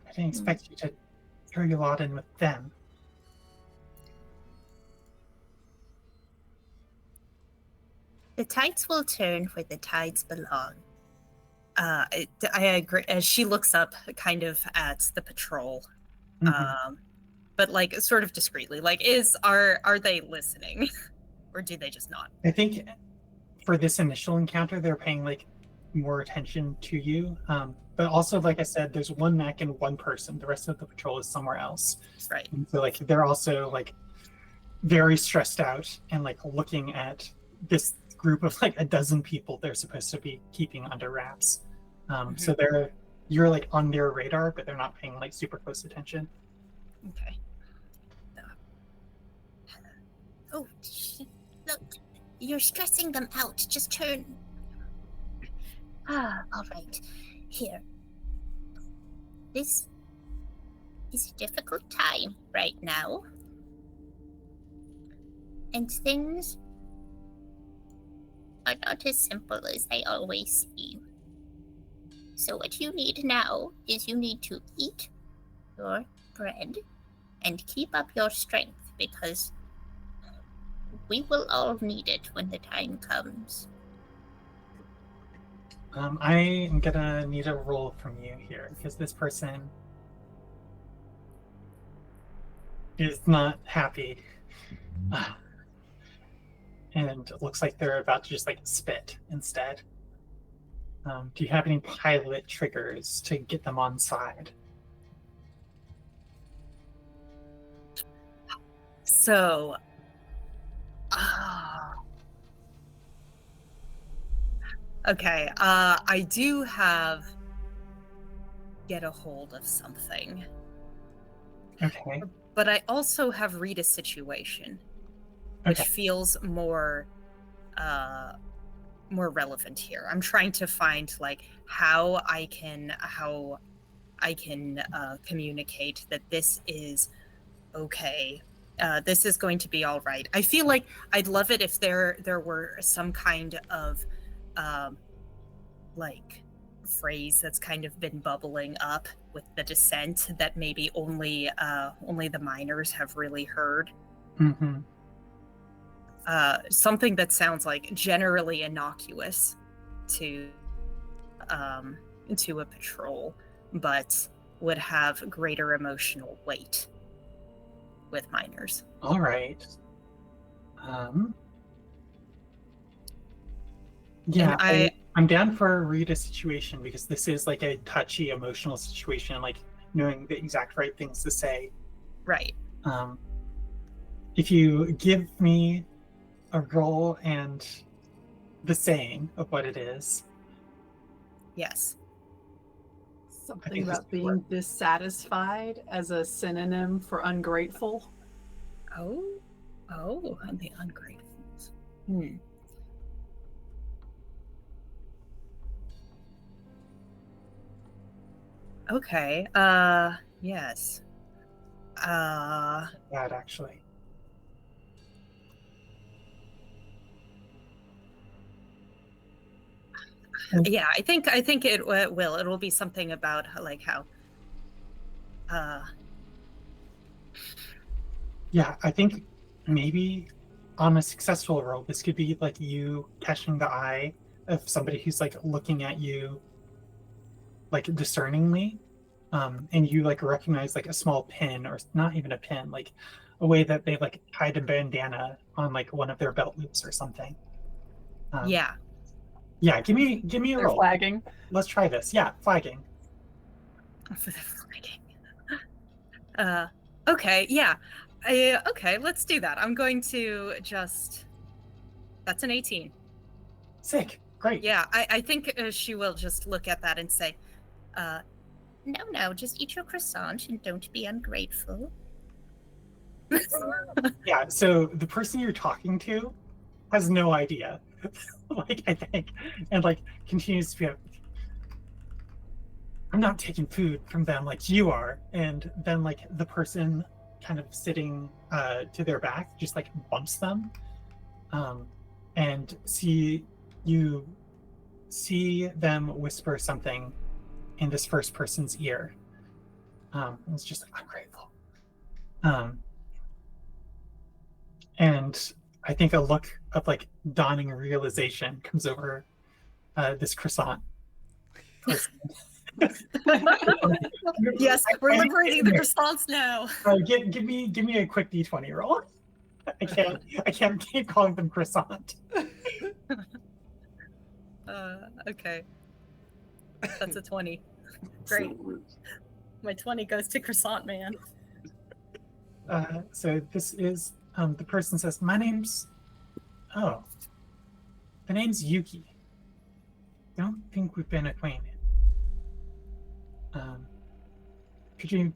I didn't expect you to throw your lot in with them. The tides will turn where the tides belong. I agree. As she looks up kind of at the patrol, Mhm. but like sort of discreetly. Like, are they listening, or do they just not? I think for this initial encounter, they're paying like more attention to you. But also, like I said, there's one mech and one person. The rest of the patrol is somewhere else. Right. And so like they're also like very stressed out and like looking at this group of like a dozen people they're supposed to be keeping under wraps. So you're like on their radar, but they're not paying like super close attention. Okay. Oh, look, you're stressing them out. Just turn. All right. Here. This is a difficult time right now. And things are not as simple as they always seem. So what you need now is you need to eat your bread and keep up your strength, because we will all need it when the time comes. I am gonna need a roll from you here because this person is not happy. And it looks like they're about to just like spit instead. Do you have any pilot triggers to get them on side? So, okay. I do have get a hold of something, Okay. but I also have read a situation, which Okay. feels more relevant here. I'm trying to find like how I can communicate that this is okay. This is going to be all right. I feel like I'd love it if there were some kind of like phrase that's kind of been bubbling up with the descent that maybe only the miners have really heard. Mm-hmm. Something that sounds like generally innocuous to a patrol, but would have greater emotional weight with miners. All right. Yeah, And I'm down for a read a situation because this is like a touchy, emotional situation, like knowing the exact right things to say. right. If you give me a roll and the saying of what it is. Yes. Something about being dissatisfied as a synonym for ungrateful. Oh, and the ungratefuls. Okay. Yes. Bad, actually. Yeah, I think it will. It'll be something about like how. Yeah, I think maybe on a successful roll, this could be like you catching the eye of somebody who's like looking at you like discerningly, and you like recognize like a small pin, or not even a pin, like a way that they like tied a bandana on like one of their belt loops or something. Yeah. Yeah, give me a They're roll. flagging. Let's try this. Yeah, flagging. For the flagging. Okay. Yeah. Okay. Let's do that. I'm going to just. That's an 18. Sick. Great. Yeah. I think she will just look at that and say, No, just eat your croissant and don't be ungrateful. Yeah, so the person you're talking to has no idea. Like, I think, and like continues to be like, I'm not taking food from them like you are. And then like the person kind of sitting to their back just like bumps them, and you see them whisper something in this first person's ear. It's just like, I'm grateful. And I think a look of like dawning realization comes over this croissant person. Yes, we're liberating the croissants now. Give me a quick d20 roll. I can't keep calling them croissant. Okay. That's a 20. Great. My 20 goes to Croissant Man. So this is the person says, the name's Yuki. Don't think we've been acquainted. Could you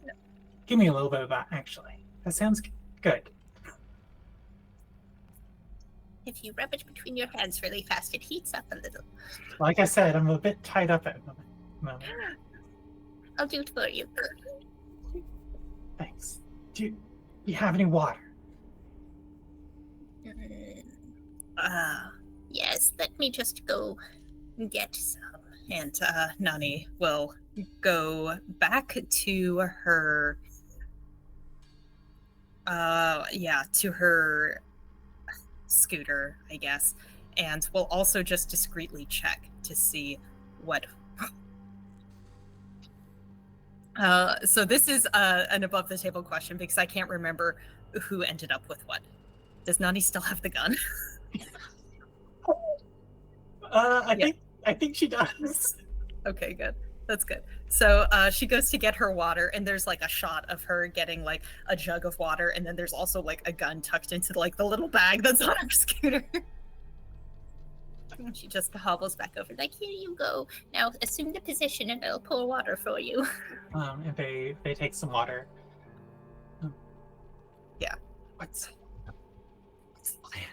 give me a little bit of that, actually? That sounds good. If you rub it between your hands really fast, it heats up a little. Like I said, I'm a bit tied up at the moment. I'll do it for you. Thanks. Do you have any water? Yes, let me just go get some. And Nani will go back to her to her scooter, I guess, and will also just discreetly check to see what so this is an above the table question because I can't remember who ended up with what. Does Nani still have the gun? I think she does. Okay, good. That's good. So she goes to get her water, and there's like a shot of her getting like a jug of water, and then there's also like a gun tucked into like the little bag that's on her scooter. She just hobbles back over, like, here you go. Now assume the position and I'll pour water for you. And they take some water. Yeah. What's the plan?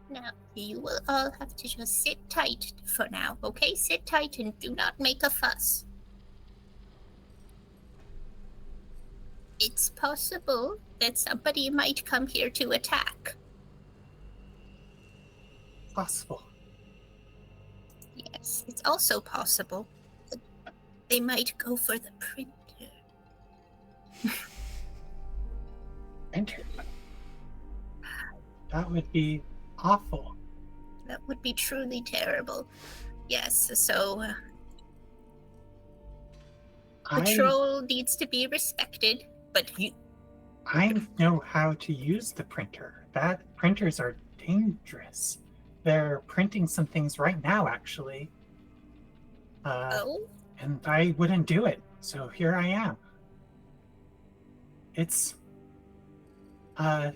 Now, you will all have to just sit tight for now, okay? Sit tight and do not make a fuss. It's possible that somebody might come here to attack. Possible. Yes, it's also possible that they might go for the printer. Printer? That would be awful. That would be truly terrible. Yes, so patrol needs to be respected, but I know how to use the printer. Printers are dangerous. They're printing some things right now, actually. And I wouldn't do it, so here I am. It's they're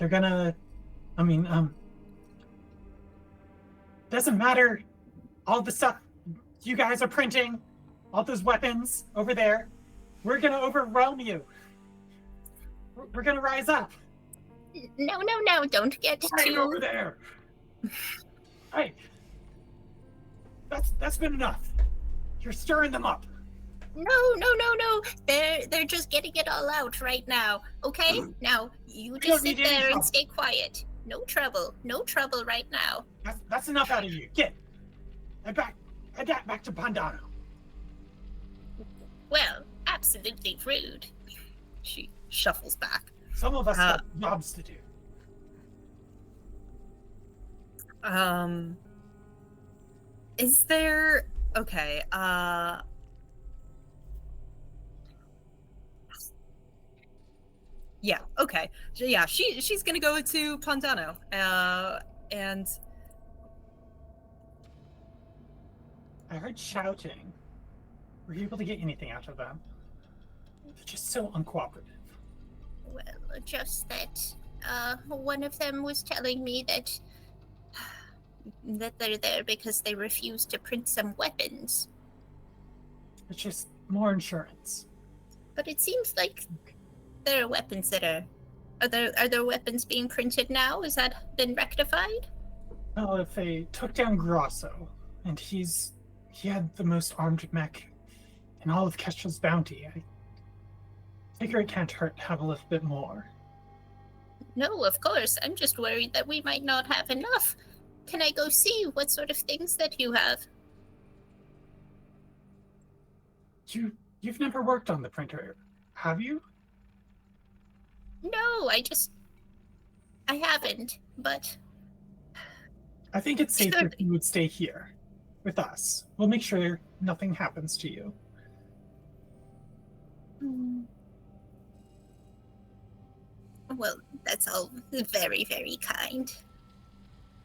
gonna doesn't matter all the stuff you guys are printing, all those weapons over there. We're gonna overwhelm you. We're gonna rise up. No, don't get Hey, too... over there. Hey, that's been enough. You're stirring them up. No. They're just getting it all out right now. Okay? Now, you just sit there and stay quiet. No trouble right now. That's enough out of you. Head back to Pandano. Well, absolutely rude. she shuffles back. Some of us have jobs to do. Is there okay, yeah, okay. Yeah, she's gonna go to Pandano. And I heard shouting. Were you able to get anything out of them? They're just so uncooperative. Well, just that one of them was telling me that they're there because they refuse to print some weapons. It's just more insurance. But it seems like there are weapons that are there weapons being printed now? Has that been rectified? Well, if they took down Grosso, and he had the most armed mech in all of Kestra's bounty, I figure it can't hurt to have a little bit more. No, of course. I'm just worried that we might not have enough. Can I go see what sort of things that you have? You've never worked on the printer, have you? No, I haven't, but I think it's safer if Sure. you would stay here with us. We'll make sure nothing happens to you. Hmm. Well, that's all very, very kind.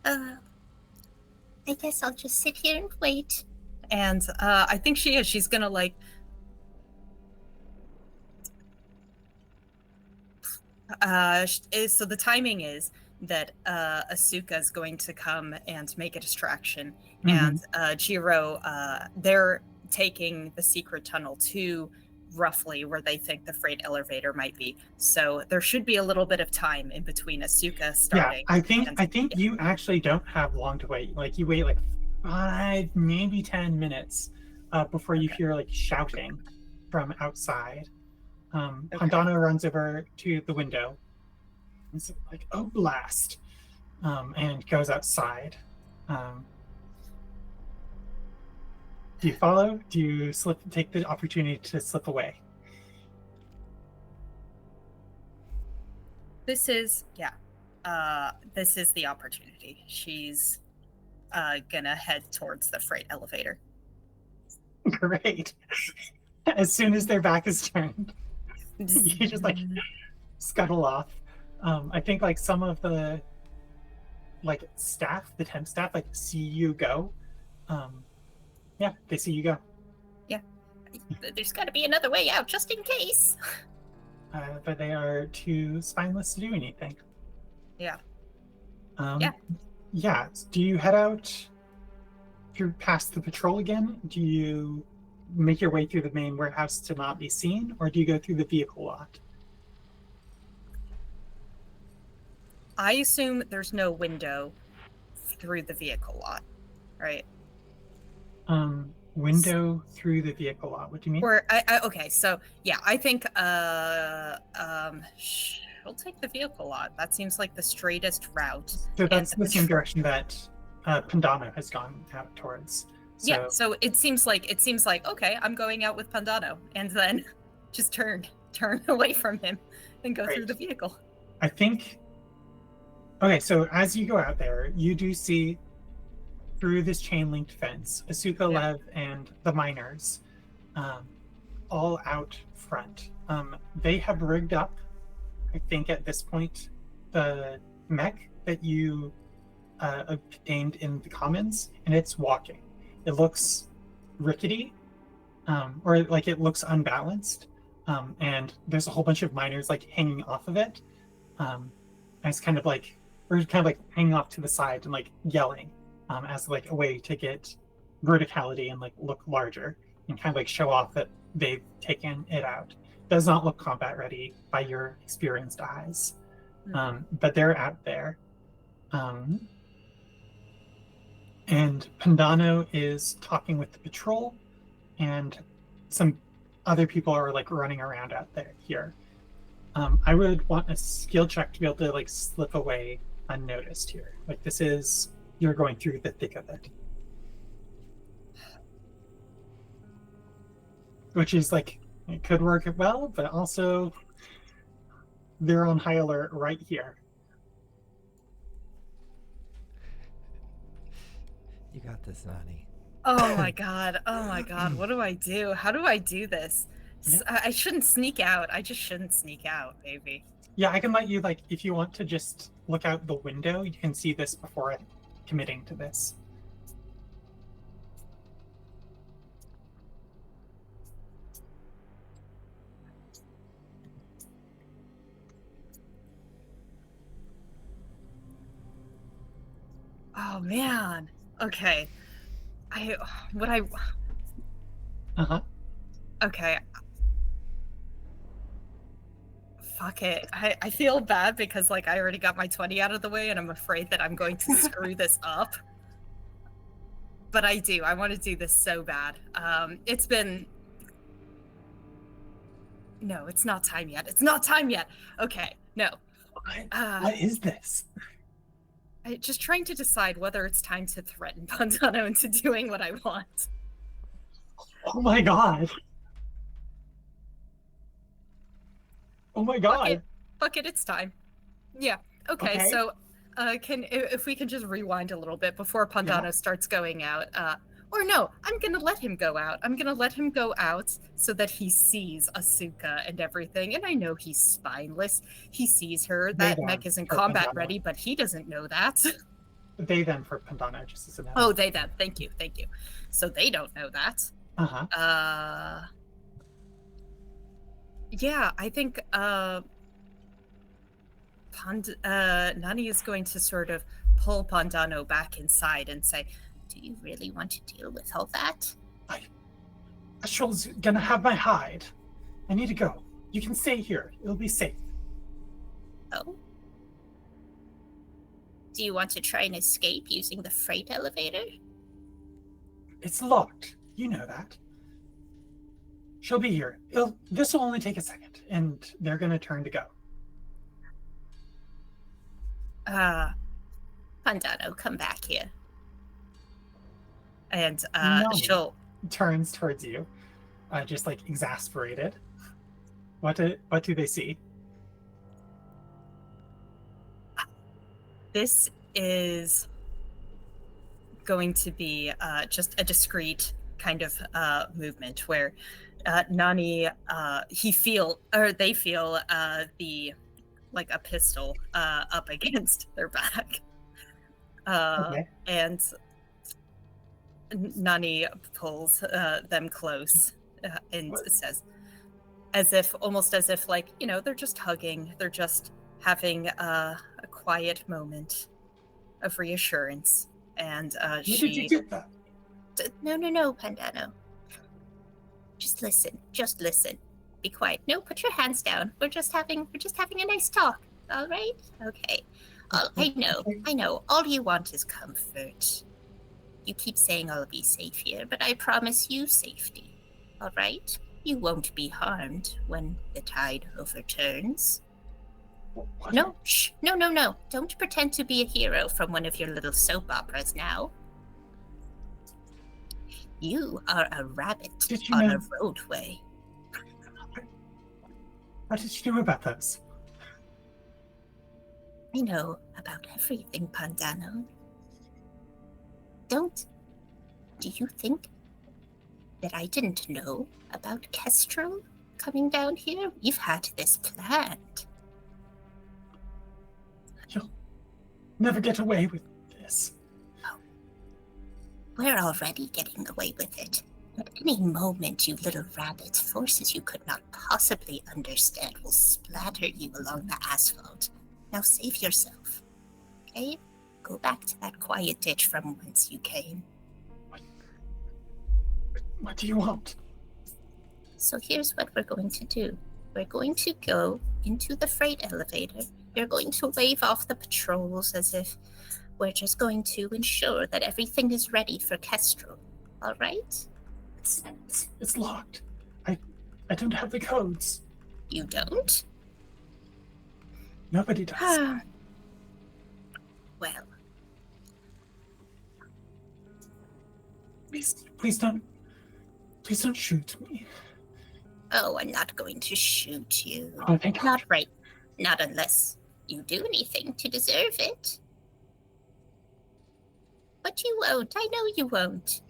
I guess I'll just sit here and wait. And I think she is. She's gonna like. So the timing is that Asuka's going to come and make a distraction, and Jiro, they're taking the secret tunnel to roughly where they think the freight elevator might be. So there should be a little bit of time in between Asuka starting. Yeah, and, I think you actually don't have long to wait. Like you wait like 5, maybe 10 minutes before you Okay. hear like shouting from outside. Okay. Pandana runs over to the window. It's like, oh blast, and goes outside. Do you follow? Do you take the opportunity to slip away? This is this is the opportunity. She's gonna head towards the freight elevator. Great. As soon as their back is turned, you just like scuttle off. I think like some of the like staff, the temp staff, like see you go. Yeah, they see you go. There's got to be another way out, just in case. But they are too spineless to do anything. Yeah. Yeah. Yeah. Do you head out through past the patrol again? Do you make your way through the main warehouse to not be seen, or do you go through the vehicle lot? I assume there's no window through the vehicle lot, right? Window through the vehicle lot. What do you mean? Or okay, so yeah, I think she'll take the vehicle lot. That seems like the straightest route. So that's And the same direction that Pandano has gone out towards. So, yeah, so it seems like okay, I'm going out with Pandano, and then just turn away from him and go through Right. the vehicle. I think. Okay, so as you go out there, you do see through this chain linked fence, Asuka, Yeah. Lev, and the miners, all out front. They have rigged up, I think at this point, the mech that you obtained in the commons, and it's walking. It looks rickety, or like it looks unbalanced, and there's a whole bunch of miners like hanging off of it. And it's kind of like, or kind of like hanging off to the side and like yelling, as like a way to get verticality and like look larger and kind of like show off that they've taken it out. Does not look combat ready by your experienced eyes, but they're out there. And Pandano is talking with the patrol, and some other people are like running around out there here. I would want a skill check to be able to like slip away unnoticed here. Like this is, you're going through the thick of it. Which is like, it could work well, but also they're on high alert right here. You got this, Nani. Oh my god! Oh my god! What do I do? How do I do this? Yeah. I shouldn't sneak out. I just shouldn't sneak out, baby. Yeah, I can let you, like, if you want to just look out the window, you can see this before committing to this. Oh man. Okay. Uh-huh. Okay. Fuck it. I feel bad because like I already got my 20 out of the way and I'm afraid that I'm going to screw this up. But I do. I want to do this so bad. It's been No, it's not time yet. It's not time yet. Okay. No. What is this? Just trying to decide whether it's time to threaten Pandano into doing what I want. Oh my god. Oh my god. Fuck it, it's time. Yeah. Okay, Okay. so if we can just rewind a little bit before Pandano starts going out. Or no, I'm gonna let him go out. I'm gonna let him go out so that he sees Asuka and everything. And I know he's spineless. He sees her. That mech isn't combat ready, but he doesn't know that. They them for Pandana, just as a note. Oh, they them. Thank you. So they don't know that. Yeah, I think Nani is going to sort of pull Pandano back inside and say, do you really want to deal with all that? Astral's gonna have my hide. I need to go. You can stay here. It'll be safe. Oh? Do you want to try and escape using the freight elevator? It's locked. You know that. She'll be here. This will only take a second, and they're gonna turn to go. Pandano, come back here. And Nani she'll turns towards you, just like exasperated. What do they see? This is going to be just a discreet kind of movement where Nani, they feel the like a pistol up against their back, Okay. and Nani pulls them close and says, almost as if like, you know, they're just hugging, they're just having a quiet moment of reassurance. And Did you do that? No, Pandano. Just listen. Be quiet. No, put your hands down. We're just having a nice talk. All right? Okay. I know. All you want is comfort. You keep saying I'll be safe here, but I promise you safety. All right? You won't be harmed when the tide overturns. What? No, shh. No. Don't pretend to be a hero from one of your little soap operas now. You are a rabbit on a roadway. What did you know about those? I know about everything, Pandano. Do you think that I didn't know about Kestrel coming down here? We've had this planned. You'll never get away with this. Oh. We're already getting away with it. At any moment, you little rabbit, forces you could not possibly understand will splatter you along the asphalt. Now save yourself, okay? Go back to that quiet ditch from whence you came. What do you want? So here's what we're going to do. We're going to go into the freight elevator. You're going to wave off the patrols as if we're just going to ensure that everything is ready for Kestrel. All right? It's locked. I don't have the codes. You don't? Nobody does. Well. Please don't shoot me. Oh, I'm not going to shoot you. Oh, thank God. Not right. Not unless you do anything to deserve it. But you won't. I know you won't.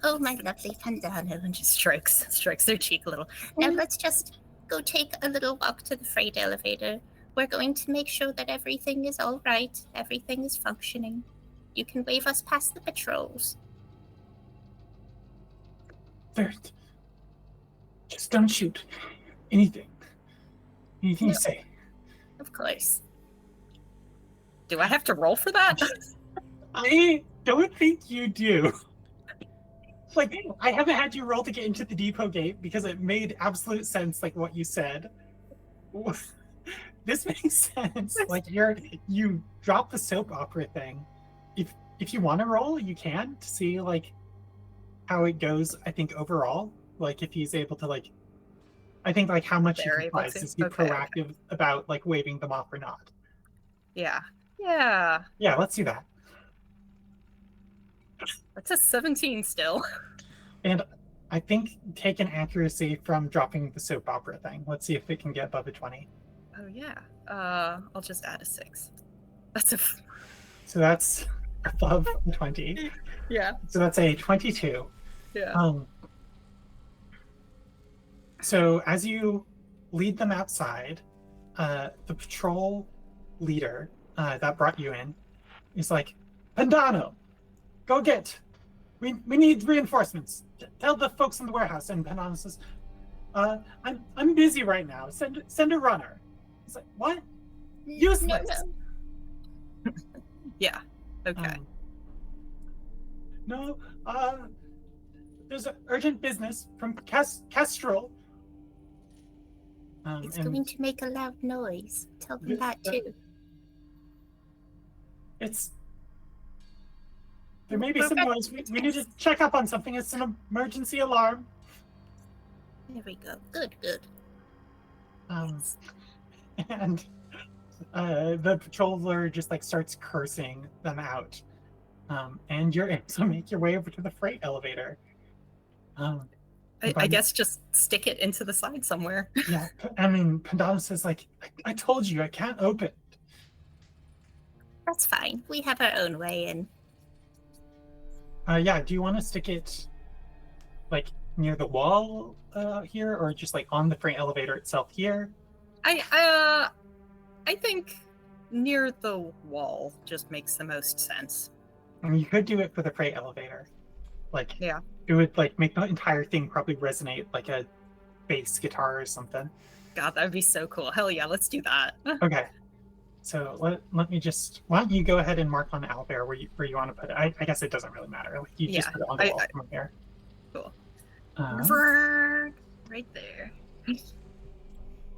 Oh, my lovely Pandano, and just strokes their cheek a little. Now let's just go take a little walk to the freight elevator. We're going to make sure that everything is all right. Everything is functioning. You can wave us past the patrols. First, just don't shoot. Anything you say. Of course. Do I have to roll for that? I don't think you do. Like, I haven't had you roll to get into the depot gate because it made absolute sense, like what you said. This makes sense. Like, you drop the soap opera thing. If you want to roll, you can to see like how it goes. I think overall, like if he's able to like, I think like how much he complies. Is he proactive about like waving them off or not? Yeah. Yeah, let's do that. That's a 17 still. And I think take an accuracy from dropping the soap opera thing. Let's see if it can get above a 20. Oh yeah. I'll just add a 6. That's a So that's above the 20. yeah. So that's a 22. Yeah. So as you lead them outside, the patrol leader that brought you in is like, Pandano, go get. We need reinforcements. Tell the folks in the warehouse. And Pandano says, I'm busy right now. Send a runner. It's like, what? Useless. No. Yeah. Okay. No, there's an urgent business from Kestrel. It's going to make a loud noise. Tell them that too. There may be some noise. We need to check up on something. It's an emergency alarm. There we go. Good, good. And the patroller just like starts cursing them out. And you're able to make your way over to the freight elevator. I guess just stick it into the side somewhere. Yeah, I mean, Pandana says like, I told you, I can't open it. That's fine. We have our own way in. Yeah, do you want to stick it like near the wall here, or just like on the freight elevator itself here? I think near the wall just makes the most sense. I mean, you could do it for the freight elevator. Like, yeah, it would like make the entire thing probably resonate like a bass guitar or something. God, that would be so cool. Hell yeah, let's do that. Okay. So let me just, why don't you go ahead and mark on Owlbear where you want to put it? I guess it doesn't really matter. Like, you just put it on the wall from here. Cool. Right there.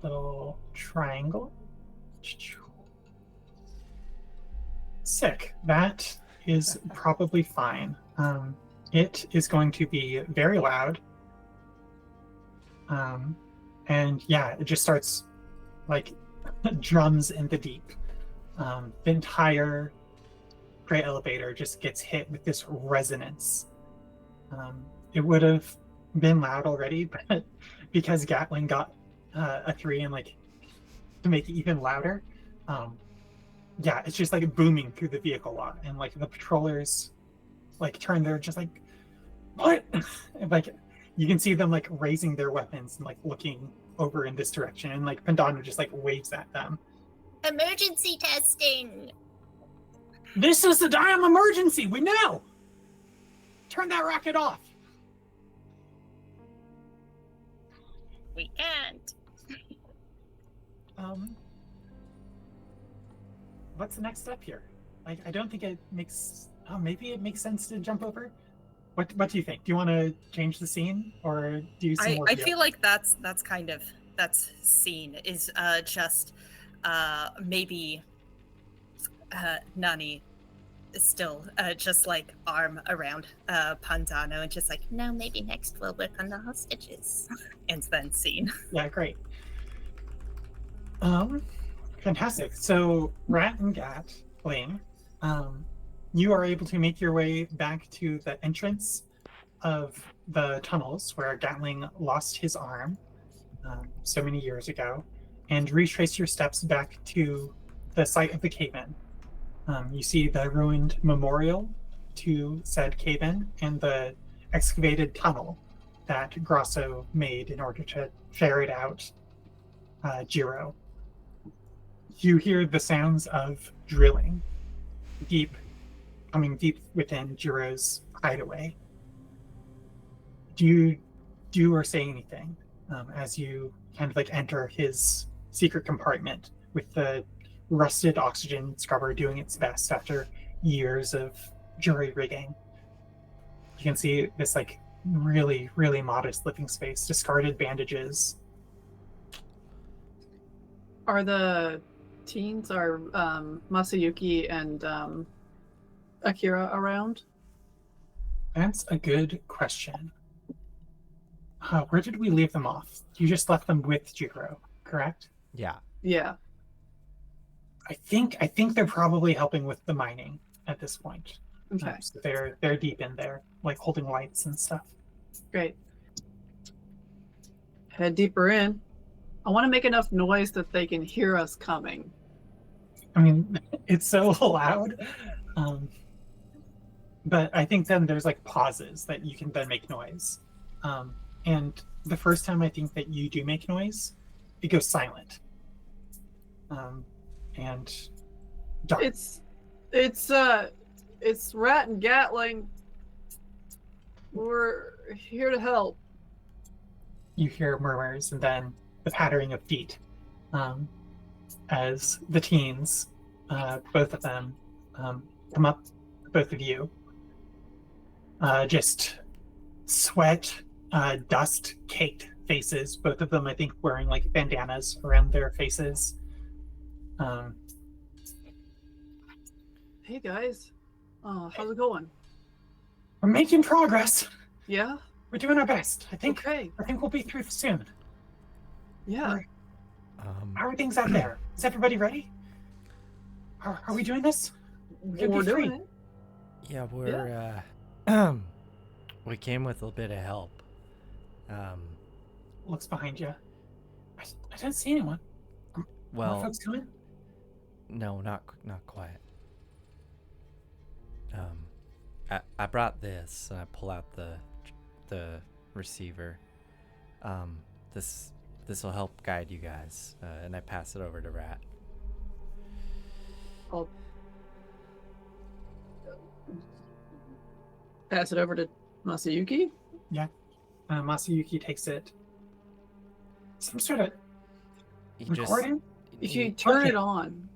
Little triangle. Sick. That is probably fine. It is going to be very loud. And yeah, it just starts like drums in the deep. The entire freight elevator just gets hit with this resonance. It would have been loud already, but because Gatling got a 3 and like to make it even louder, yeah, it's just like booming through the vehicle lot, and like the patrollers like turn, they're just like, what? And, like, you can see them like raising their weapons and like looking over in this direction, and like Pandana just like waves at them. Emergency testing. This is the damn emergency. We know. Turn that rocket off. We can't. What's the next step here? Like, I don't think it makes. Maybe it makes sense to jump over. What do you think? Do you want to change the scene, or do some more? I feel like that's scene is just maybe Nani is still just like arm around Pandano and just like, no, maybe next we'll work on the hostages. And then scene. Yeah, great. Fantastic. So Rat and Gatling, you are able to make your way back to the entrance of the tunnels where Gatling lost his arm so many years ago, and retrace your steps back to the site of the cave-in. You see the ruined memorial to said cave-in and the excavated tunnel that Grosso made in order to ferret out Jiro. You hear the sounds of drilling coming deep within Jiro's hideaway. Do you do or say anything as you kind of like enter his secret compartment with the rusted oxygen scrubber doing its best after years of jury rigging? You can see this like really, really modest living space, discarded bandages. Are the teens, are Masayuki and Akira around? That's a good question. Where did we leave them off? You just left them with Jiro, correct? Yeah. Yeah. I think they're probably helping with the mining at this point. Okay. So they're deep in there, like holding lights and stuff. Great. Head deeper in. I want to make enough noise that they can hear us coming. I mean, it's so loud. But I think then there's like pauses that you can then make noise. And the first time I think that you do make noise, it goes silent. And dark. It's Rat and Gatling. We're here to help. You hear murmurs and then the pattering of feet as the teens, both of them, come up, both of you. Just sweat, dust caked faces, both of them, I think, wearing like bandanas around their faces. Hey guys, how's it going? We're making progress. Yeah. We're doing our best. I think Okay. we'll be through soon. Yeah. How are things out there? Is everybody ready? Are we doing this? We're doing it. Yeah, we're we came with a bit of help. Looks behind you. I don't see anyone. Are Well, folks coming? no, not quite. I brought this. I pull out the receiver. This will help guide you guys, and I pass it over to Rat. I'll pass it over to Masayuki. Masayuki takes it. Some sort of He recording? If you he- turn Okay. it on,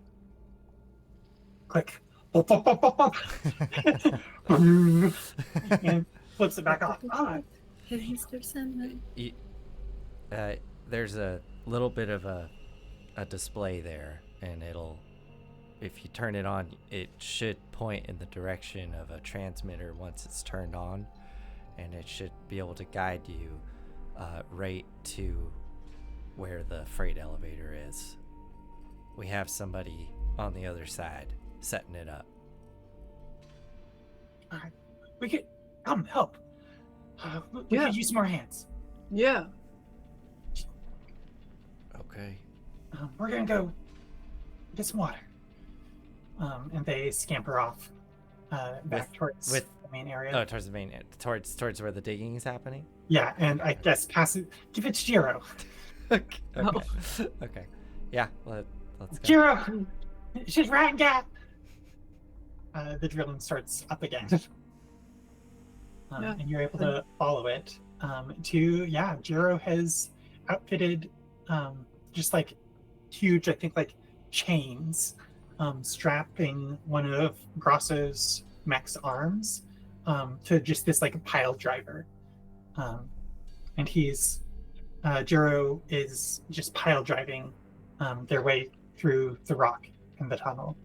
Click. Bop, bop, bop, bop, bop. And flips it back off. There's a little bit of a display there, and if you turn it on, it should point in the direction of a transmitter once it's turned on, and it should be able to guide you right to where the freight elevator is. We have somebody on the other side setting it up. We could come help. We Yeah. could use more hands. yeah. Okay. We're gonna go get some water. And they scamper off back towards with- the main area. Oh, towards the main, towards where the digging is happening. Yeah, and I guess pass it. Give it to Jiro. Okay. Oh. Okay. Yeah. Let's go. Jiro, it's just Rat and Gat. The drilling starts up again. Yeah. And you're able to follow it. Jiro has outfitted just like huge, I think like chains, strapping one of Grosso's mech's arms to just this like pile driver. And Jiro is just pile driving their way through the rock in the tunnel.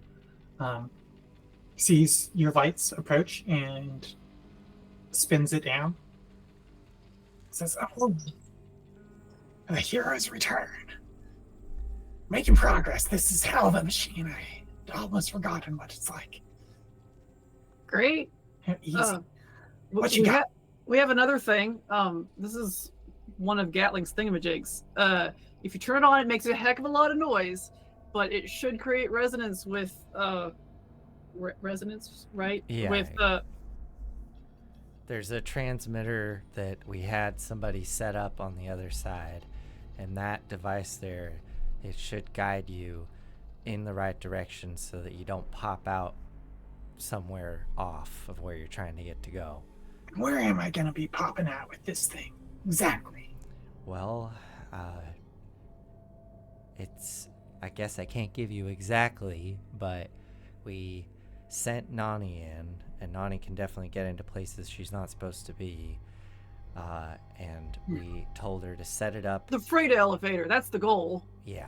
Sees your lights approach and spins it down. Says, "Oh, the hero's return. Making progress. This is hell of a machine. I'd almost forgotten what it's like. Great. Easy. What you got? We have another thing. This is one of Gatling's thingamajigs. If you turn it on, it makes a heck of a lot of noise, but it should create resonance with resonance, right? Yeah. With There's a transmitter that we had somebody set up on the other side, and that device there, it should guide you in the right direction so that you don't pop out somewhere off of where you're trying to get to go. Where am I going to be popping out with this thing? Exactly. Well, I guess I can't give you exactly, but we sent Nani in, and Nani can definitely get into places she's not supposed to be. And we told her to set it up. the freight elevator. That's the goal. Yeah,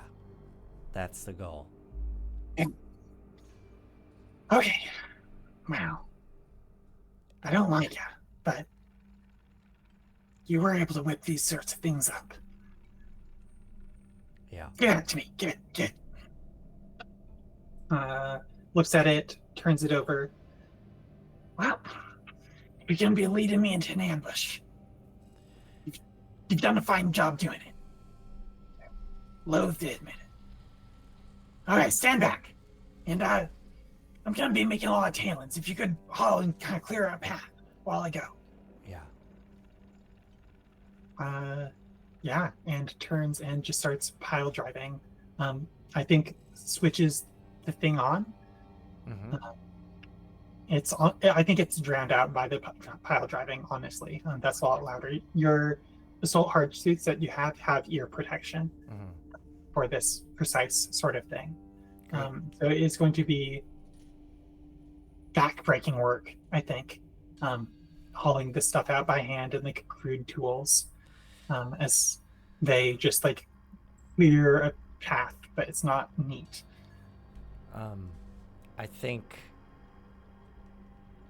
that's the goal. Okay. Well, I don't like you, but you were able to whip these sorts of things up. Yeah. Give it to me. Give it. Looks at it, turns it over. Well, you're going to be leading me into an ambush. You've done a fine job doing it. Loath to admit it. All right, stand back. And I'm gonna be making a lot of talons. If you could haul and kind of clear a path while I go. Yeah. Yeah, and turns and just starts pile driving. I think switches the thing on. Mm-hmm. It's on. I think it's drowned out by the pile driving. Honestly, that's a lot louder. Your assault hard suits that you have ear protection Mm-hmm. for this precise sort of thing. Great. So it's going to be back-breaking work, I think, hauling this stuff out by hand and like crude tools, as they just like clear a path, but it's not neat. I think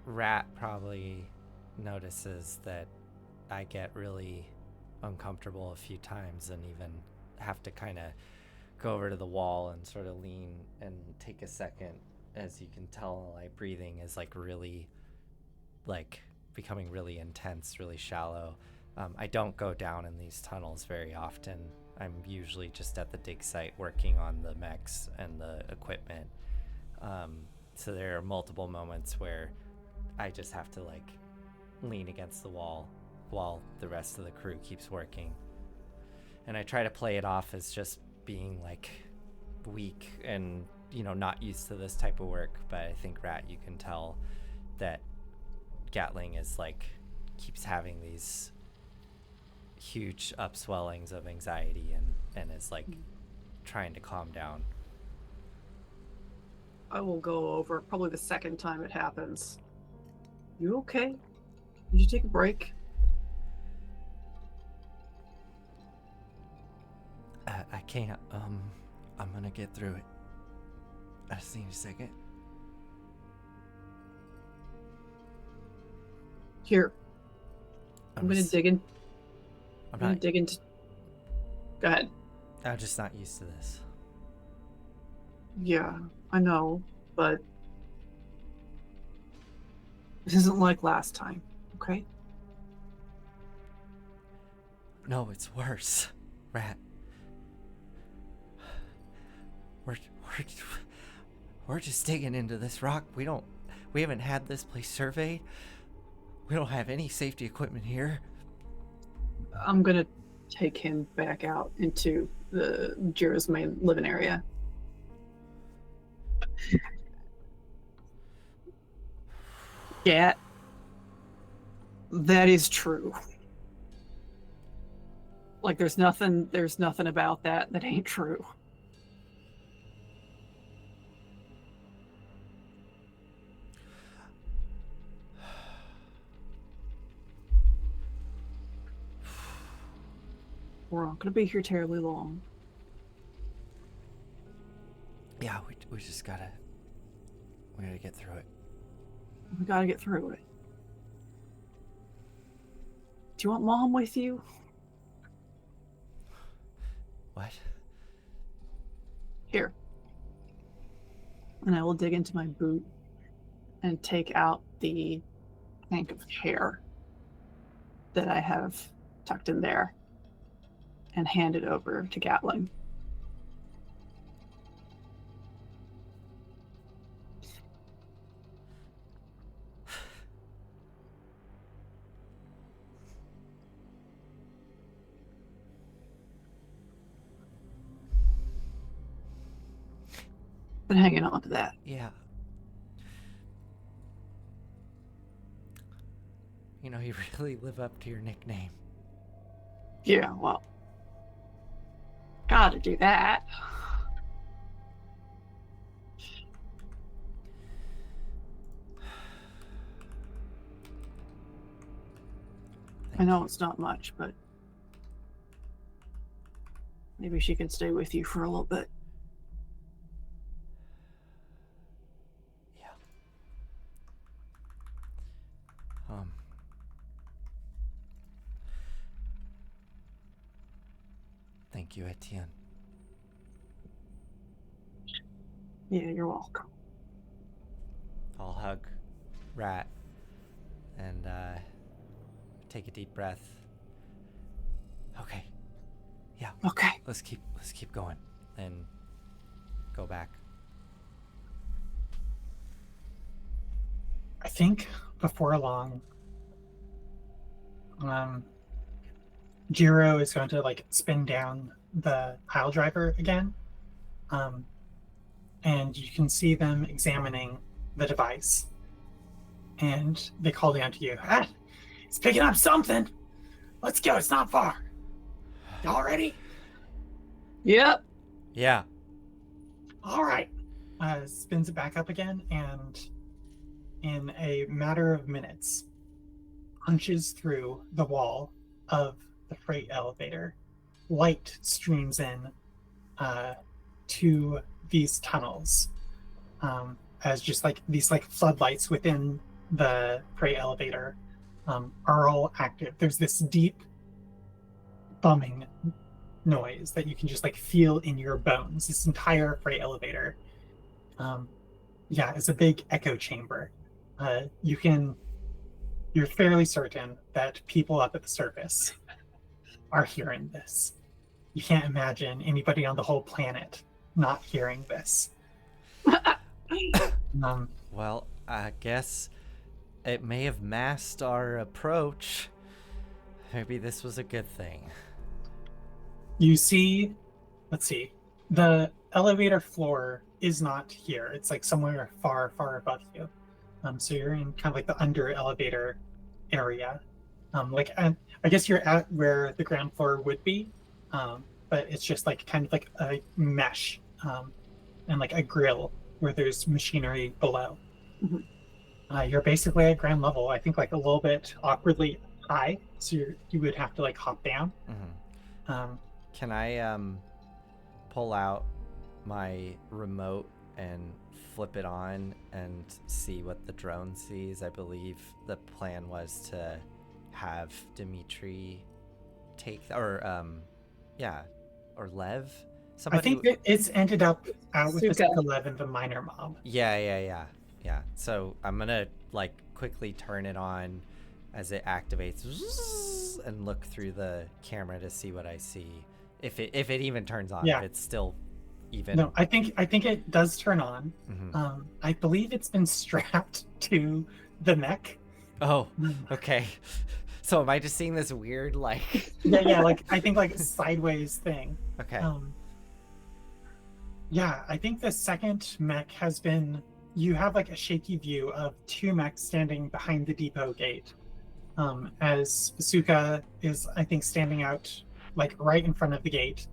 Rat probably notices that I get really uncomfortable a few times and even have to kind of go over to the wall and sort of lean and take a second. As you can tell, like breathing is like really like becoming really intense, really shallow. I don't go down in these tunnels very often. I'm usually just at the dig site working on the mechs and the equipment. So there are multiple moments where I just have to like lean against the wall while the rest of the crew keeps working. And I try to play it off as just being like weak and, you know, not used to this type of work. But I think, Rat, you can tell that Gatling is like keeps having these huge upswellings of anxiety and is like trying to calm down. I will go over probably the second time it happens. You okay? Did you take a break? I can't. I'm gonna get through it. I just need a second. Here. I'm gonna dig in. I'm gonna not. dig into. Go ahead. I'm just not used to this. Yeah, I know, but this isn't like last time, okay? No, it's worse, Rat. We're just digging into this rock. We haven't had this place surveyed. We don't have any safety equipment here. I'm gonna take him back out into the Jira's main living area. Yeah, that is true. Like there's nothing about that ain't true. We're not gonna be here terribly long. Yeah, we just gotta get through it. We gotta get through it. Do you want Mom with you? What? Here. And I will dig into my boot and take out the hank of hair that I have tucked in there and hand it over to Gatling. Been hanging on to that. Yeah. You know, you really live up to your nickname. Yeah, well, gotta do that. I know it's not much, but maybe she can stay with you for a little bit. Yeah. Thank you, Etienne. Yeah, you're welcome. I'll hug Rat and take a deep breath. Okay. Yeah. Okay. Let's keep going and go back. think before long, Jiro is going to like spin down the pile driver again, and you can see them examining the device, and they call down to you. Ah, it's picking up something. Let's go. It's not far. Y'all ready? Yep. Yeah. All right. Spins it back up again, and in a matter of minutes, punches through the wall of the freight elevator. Light streams in to these tunnels, as just like these like floodlights within the freight elevator are all active. There's this deep bumming noise that you can just like feel in your bones. This entire freight elevator, it's a big echo chamber. You're fairly certain that people up at the surface are hearing this. You can't imagine anybody on the whole planet not hearing this. Well, I guess it may have masked our approach. Maybe this was a good thing. You see, let's see, the elevator floor is not here. It's like somewhere far, far above you. So you're in kind of like the under elevator area. I guess you're at where the ground floor would be, but it's just like kind of like a mesh and like a grill where there's machinery below. Mhm. You're basically at ground level. I think like a little bit awkwardly high, so you would have to like hop down. Can I pull out my remote and flip it on and see what the drone sees? I believe the plan was to have Dimitri take or Lev. Somebody. I think it's ended up out with the Suka. 11, the minor mob. Yeah. So I'm gonna like quickly turn it on as it activates and look through the camera to see what I see. If it even turns on, Yeah. if it's still even. No, I think it does turn on. Mhm. I believe it's been strapped to the mech. Oh, okay. So am I just seeing this weird like? Yeah, like I think like sideways thing. Okay. I think the second mech has been. You have like a shaky view of two mechs standing behind the depot gate, as Suka is, I think, standing out like right in front of the gate,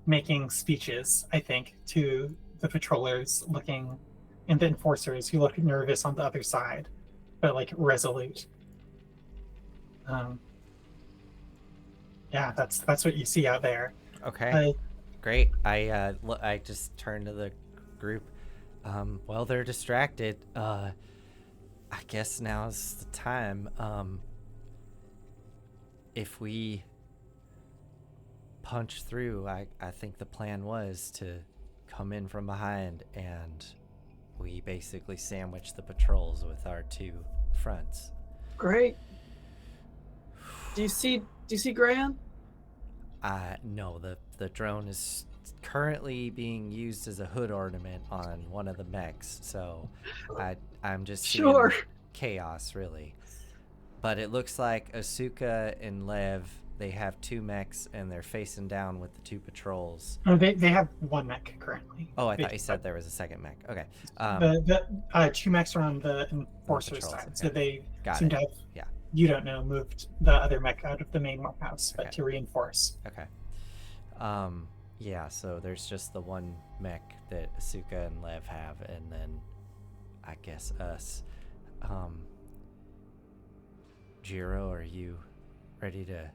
making speeches, I think, to the patrollers looking, and the enforcers who look nervous on the other side, but like resolute. That's what you see out there. Okay. Great. I just turned to the group. Well, they're distracted. I guess now's the time. If we punch through, I think the plan was to come in from behind and we basically sandwich the patrols with our two fronts. Great. Do you see Gran? No, the drone is currently being used as a hood ornament on one of the mechs, so I'm just seeing Sure. chaos, really. But it looks like Asuka and Lev, they have two mechs and they're facing down with the two patrols. Oh, they have one mech currently. Oh, I thought you said there was a second mech. Okay. The two mechs are on the enforcer patrols, side, so okay. they Got seem it. to have, Yeah. you don't know, moved the other mech out of the main warehouse, but Okay. to reinforce. Okay. Yeah, so there's just the one mech that Asuka and Lev have, and then I guess us. Jiro, are you ready to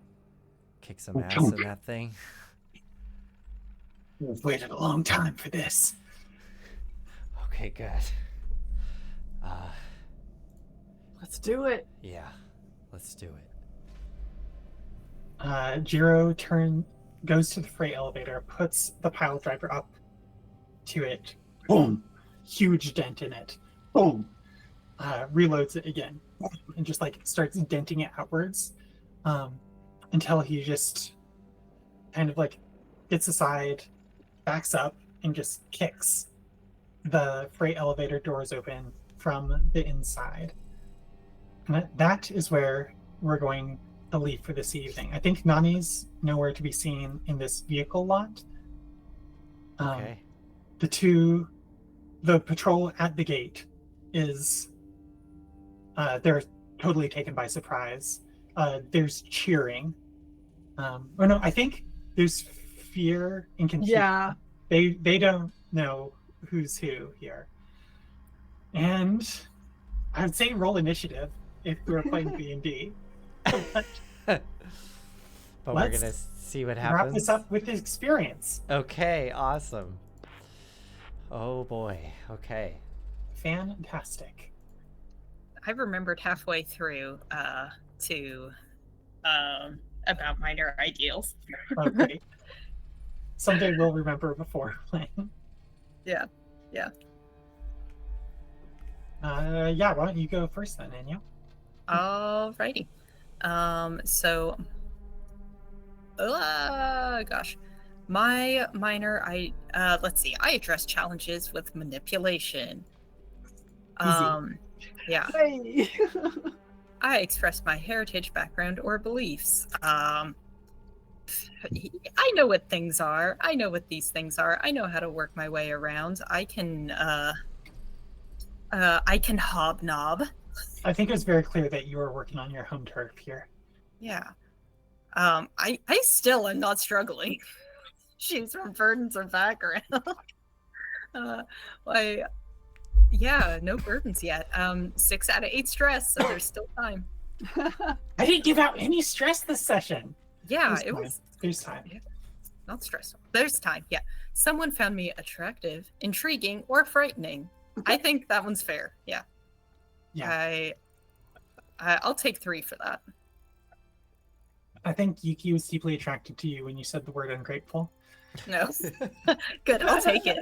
kick some ass in that thing? We've waited a long time for this. Okay, good. Let's do it. Yeah, let's do it. Jiro goes to the freight elevator, puts the pile driver up to it. Boom! Huge dent in it. Boom! Reloads it again, and just like starts denting it outwards, until he just kind of like gets aside, backs up, and just kicks the freight elevator doors open from the inside. And that is where we're going to leave for this evening. I think Nani's nowhere to be seen in this vehicle lot. Okay. The patrol at the gate is, they're totally taken by surprise. There's cheering. Or no, I think there's fear and confusion. Yeah. They don't know who's who here. And I would say roll initiative if we were playing D&D. But we're Let's gonna see what Wrap happens. this up with experience. Okay, awesome. Oh boy. Okay. Fantastic. I remembered halfway through to about minor ideals. Okay. Someday we'll remember before playing. Yeah. Yeah, why don't you go first then, Anya? Alrighty. Gosh. My minor, let's see. I address challenges with manipulation. Yeah. Hey. I express my heritage, background, or beliefs. I know what things are. I know what these things are. I know how to work my way around. I can hobnob. I think it was very clear that you were working on your home turf here. Yeah. I still am not struggling. She's from burdens or background. Yeah, no burdens yet. 6 out of 8 stress, so there's still time. I didn't give out any stress this session. Yeah, There's time. Not stressful. There's time. Yeah. Someone found me attractive, intriguing, or frightening. I think that one's fair. Yeah. Yeah. I'll take 3 for that. I think Yuki was deeply attracted to you when you said the word ungrateful. No. Good. I'll take it.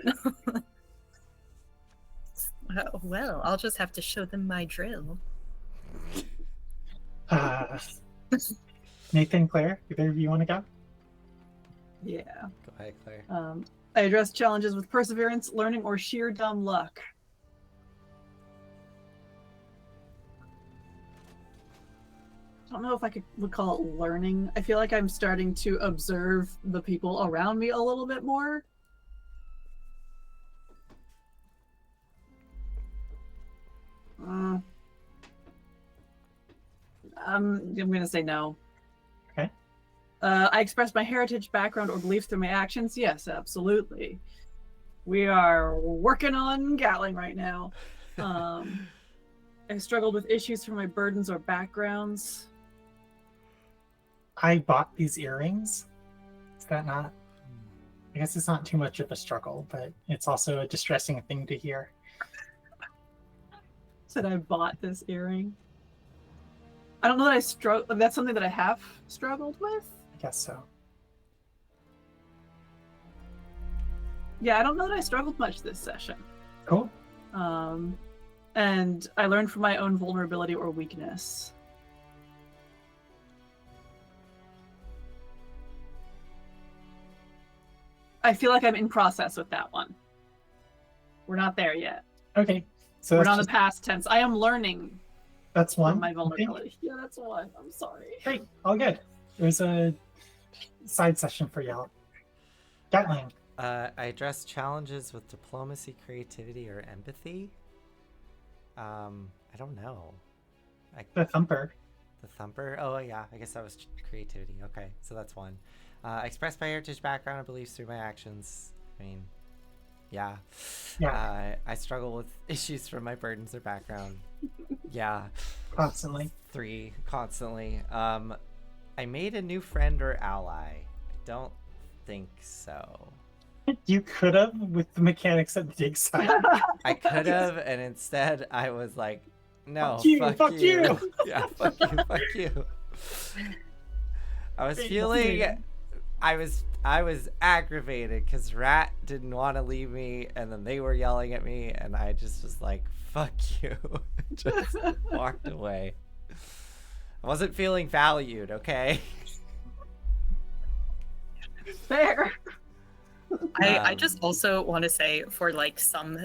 Well, I'll just have to show them my drill. Nathan, Claire, either of you want to go? Yeah. Go ahead, Claire. I address challenges with perseverance, learning, or sheer dumb luck. I don't know if I would call it learning. I feel like I'm starting to observe the people around me a little bit more. I'm going to say no. Okay. I express my heritage, background, or beliefs through my actions. Yes, absolutely. We are working on Gatling right now. I struggled with issues from my burdens or backgrounds. I bought these earrings. Is that not? I guess it's not too much of a struggle, but it's also a distressing thing to hear. Said I bought this earring. I don't know that I struggle. That's something that I have struggled with. I guess so. Yeah, I don't know that I struggled much this session. Cool. And I learned from my own vulnerability or weakness. I feel like I'm in process with that one. We're not there yet. Okay. So We're that's not in the just- past tense. I am learning that's one. from my I think. vulnerability. Yeah, that's one. I'm sorry. Great. All good. There's a side session for y'all. Gatling. I address challenges with diplomacy, creativity, or empathy. I don't know. The Thumper. The Thumper? Oh, yeah. I guess that was creativity. Okay, so that's one. I express my heritage, background, and beliefs through my actions. I mean, yeah. Yeah. I struggle with issues from my burdens or background. Yeah. Constantly. 3, constantly. I made a new friend or ally. I don't think so. You could have with the mechanics at the dig site. I could have, and instead I was like, no, Fuck you. Yeah, fuck you. I was feeling, I was aggravated because Rat didn't want to leave me, and then they were yelling at me, and I just was like, fuck you. Just walked away. I wasn't feeling valued, okay? Fair. I just also want to say for like some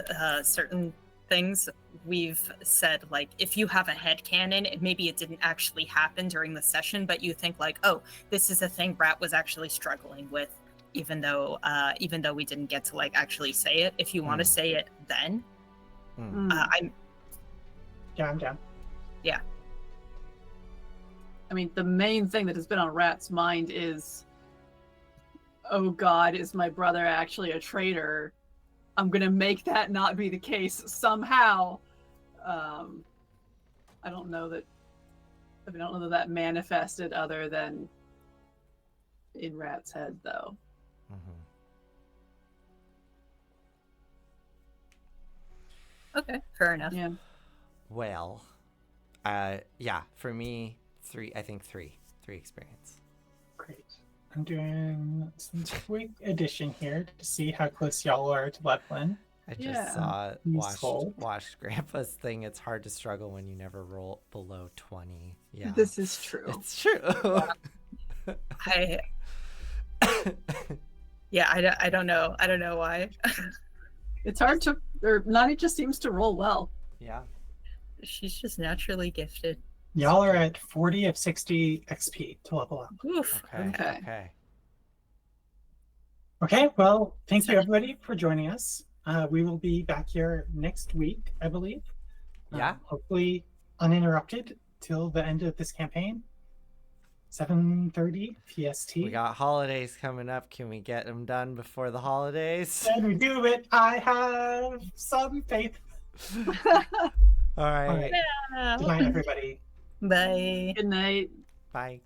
certain things we've said, like if you have a headcanon, maybe it didn't actually happen during the session, but you think like, oh, this is a thing Rat was actually struggling with, even though we didn't get to like actually say it. If you want to say it then, I'm Yeah, I'm down. yeah. I mean, the main thing that has been on Rat's mind is, oh God, is my brother actually a traitor? I'm gonna make that not be the case somehow. I don't know that. I mean, I don't know that manifested other than in Rat's head, though. Okay, fair enough. Yeah. Well, yeah, for me, 3. I think 3 experience. Great. I'm doing some quick addition here to see how close y'all are to Bloodblend. I just Yeah. saw Useful. watched Grandpa's thing. It's hard to struggle when you never roll below 20. Yeah, This is true. it's true. I don't know why. It's hard to. Or Nani just seems to roll well. Yeah. She's just naturally gifted. Y'all are at 40 of 60 XP to level up. Oof. Okay. Okay. Okay, well, thank you everybody for joining us. We will be back here next week, I believe. Yeah. Hopefully uninterrupted till the end of this campaign. 7:30 PST. We got holidays coming up. Can we get them done before the holidays? And we do it. I have some faith. All right. All right. Good night, everybody. Bye. Good night. Bye.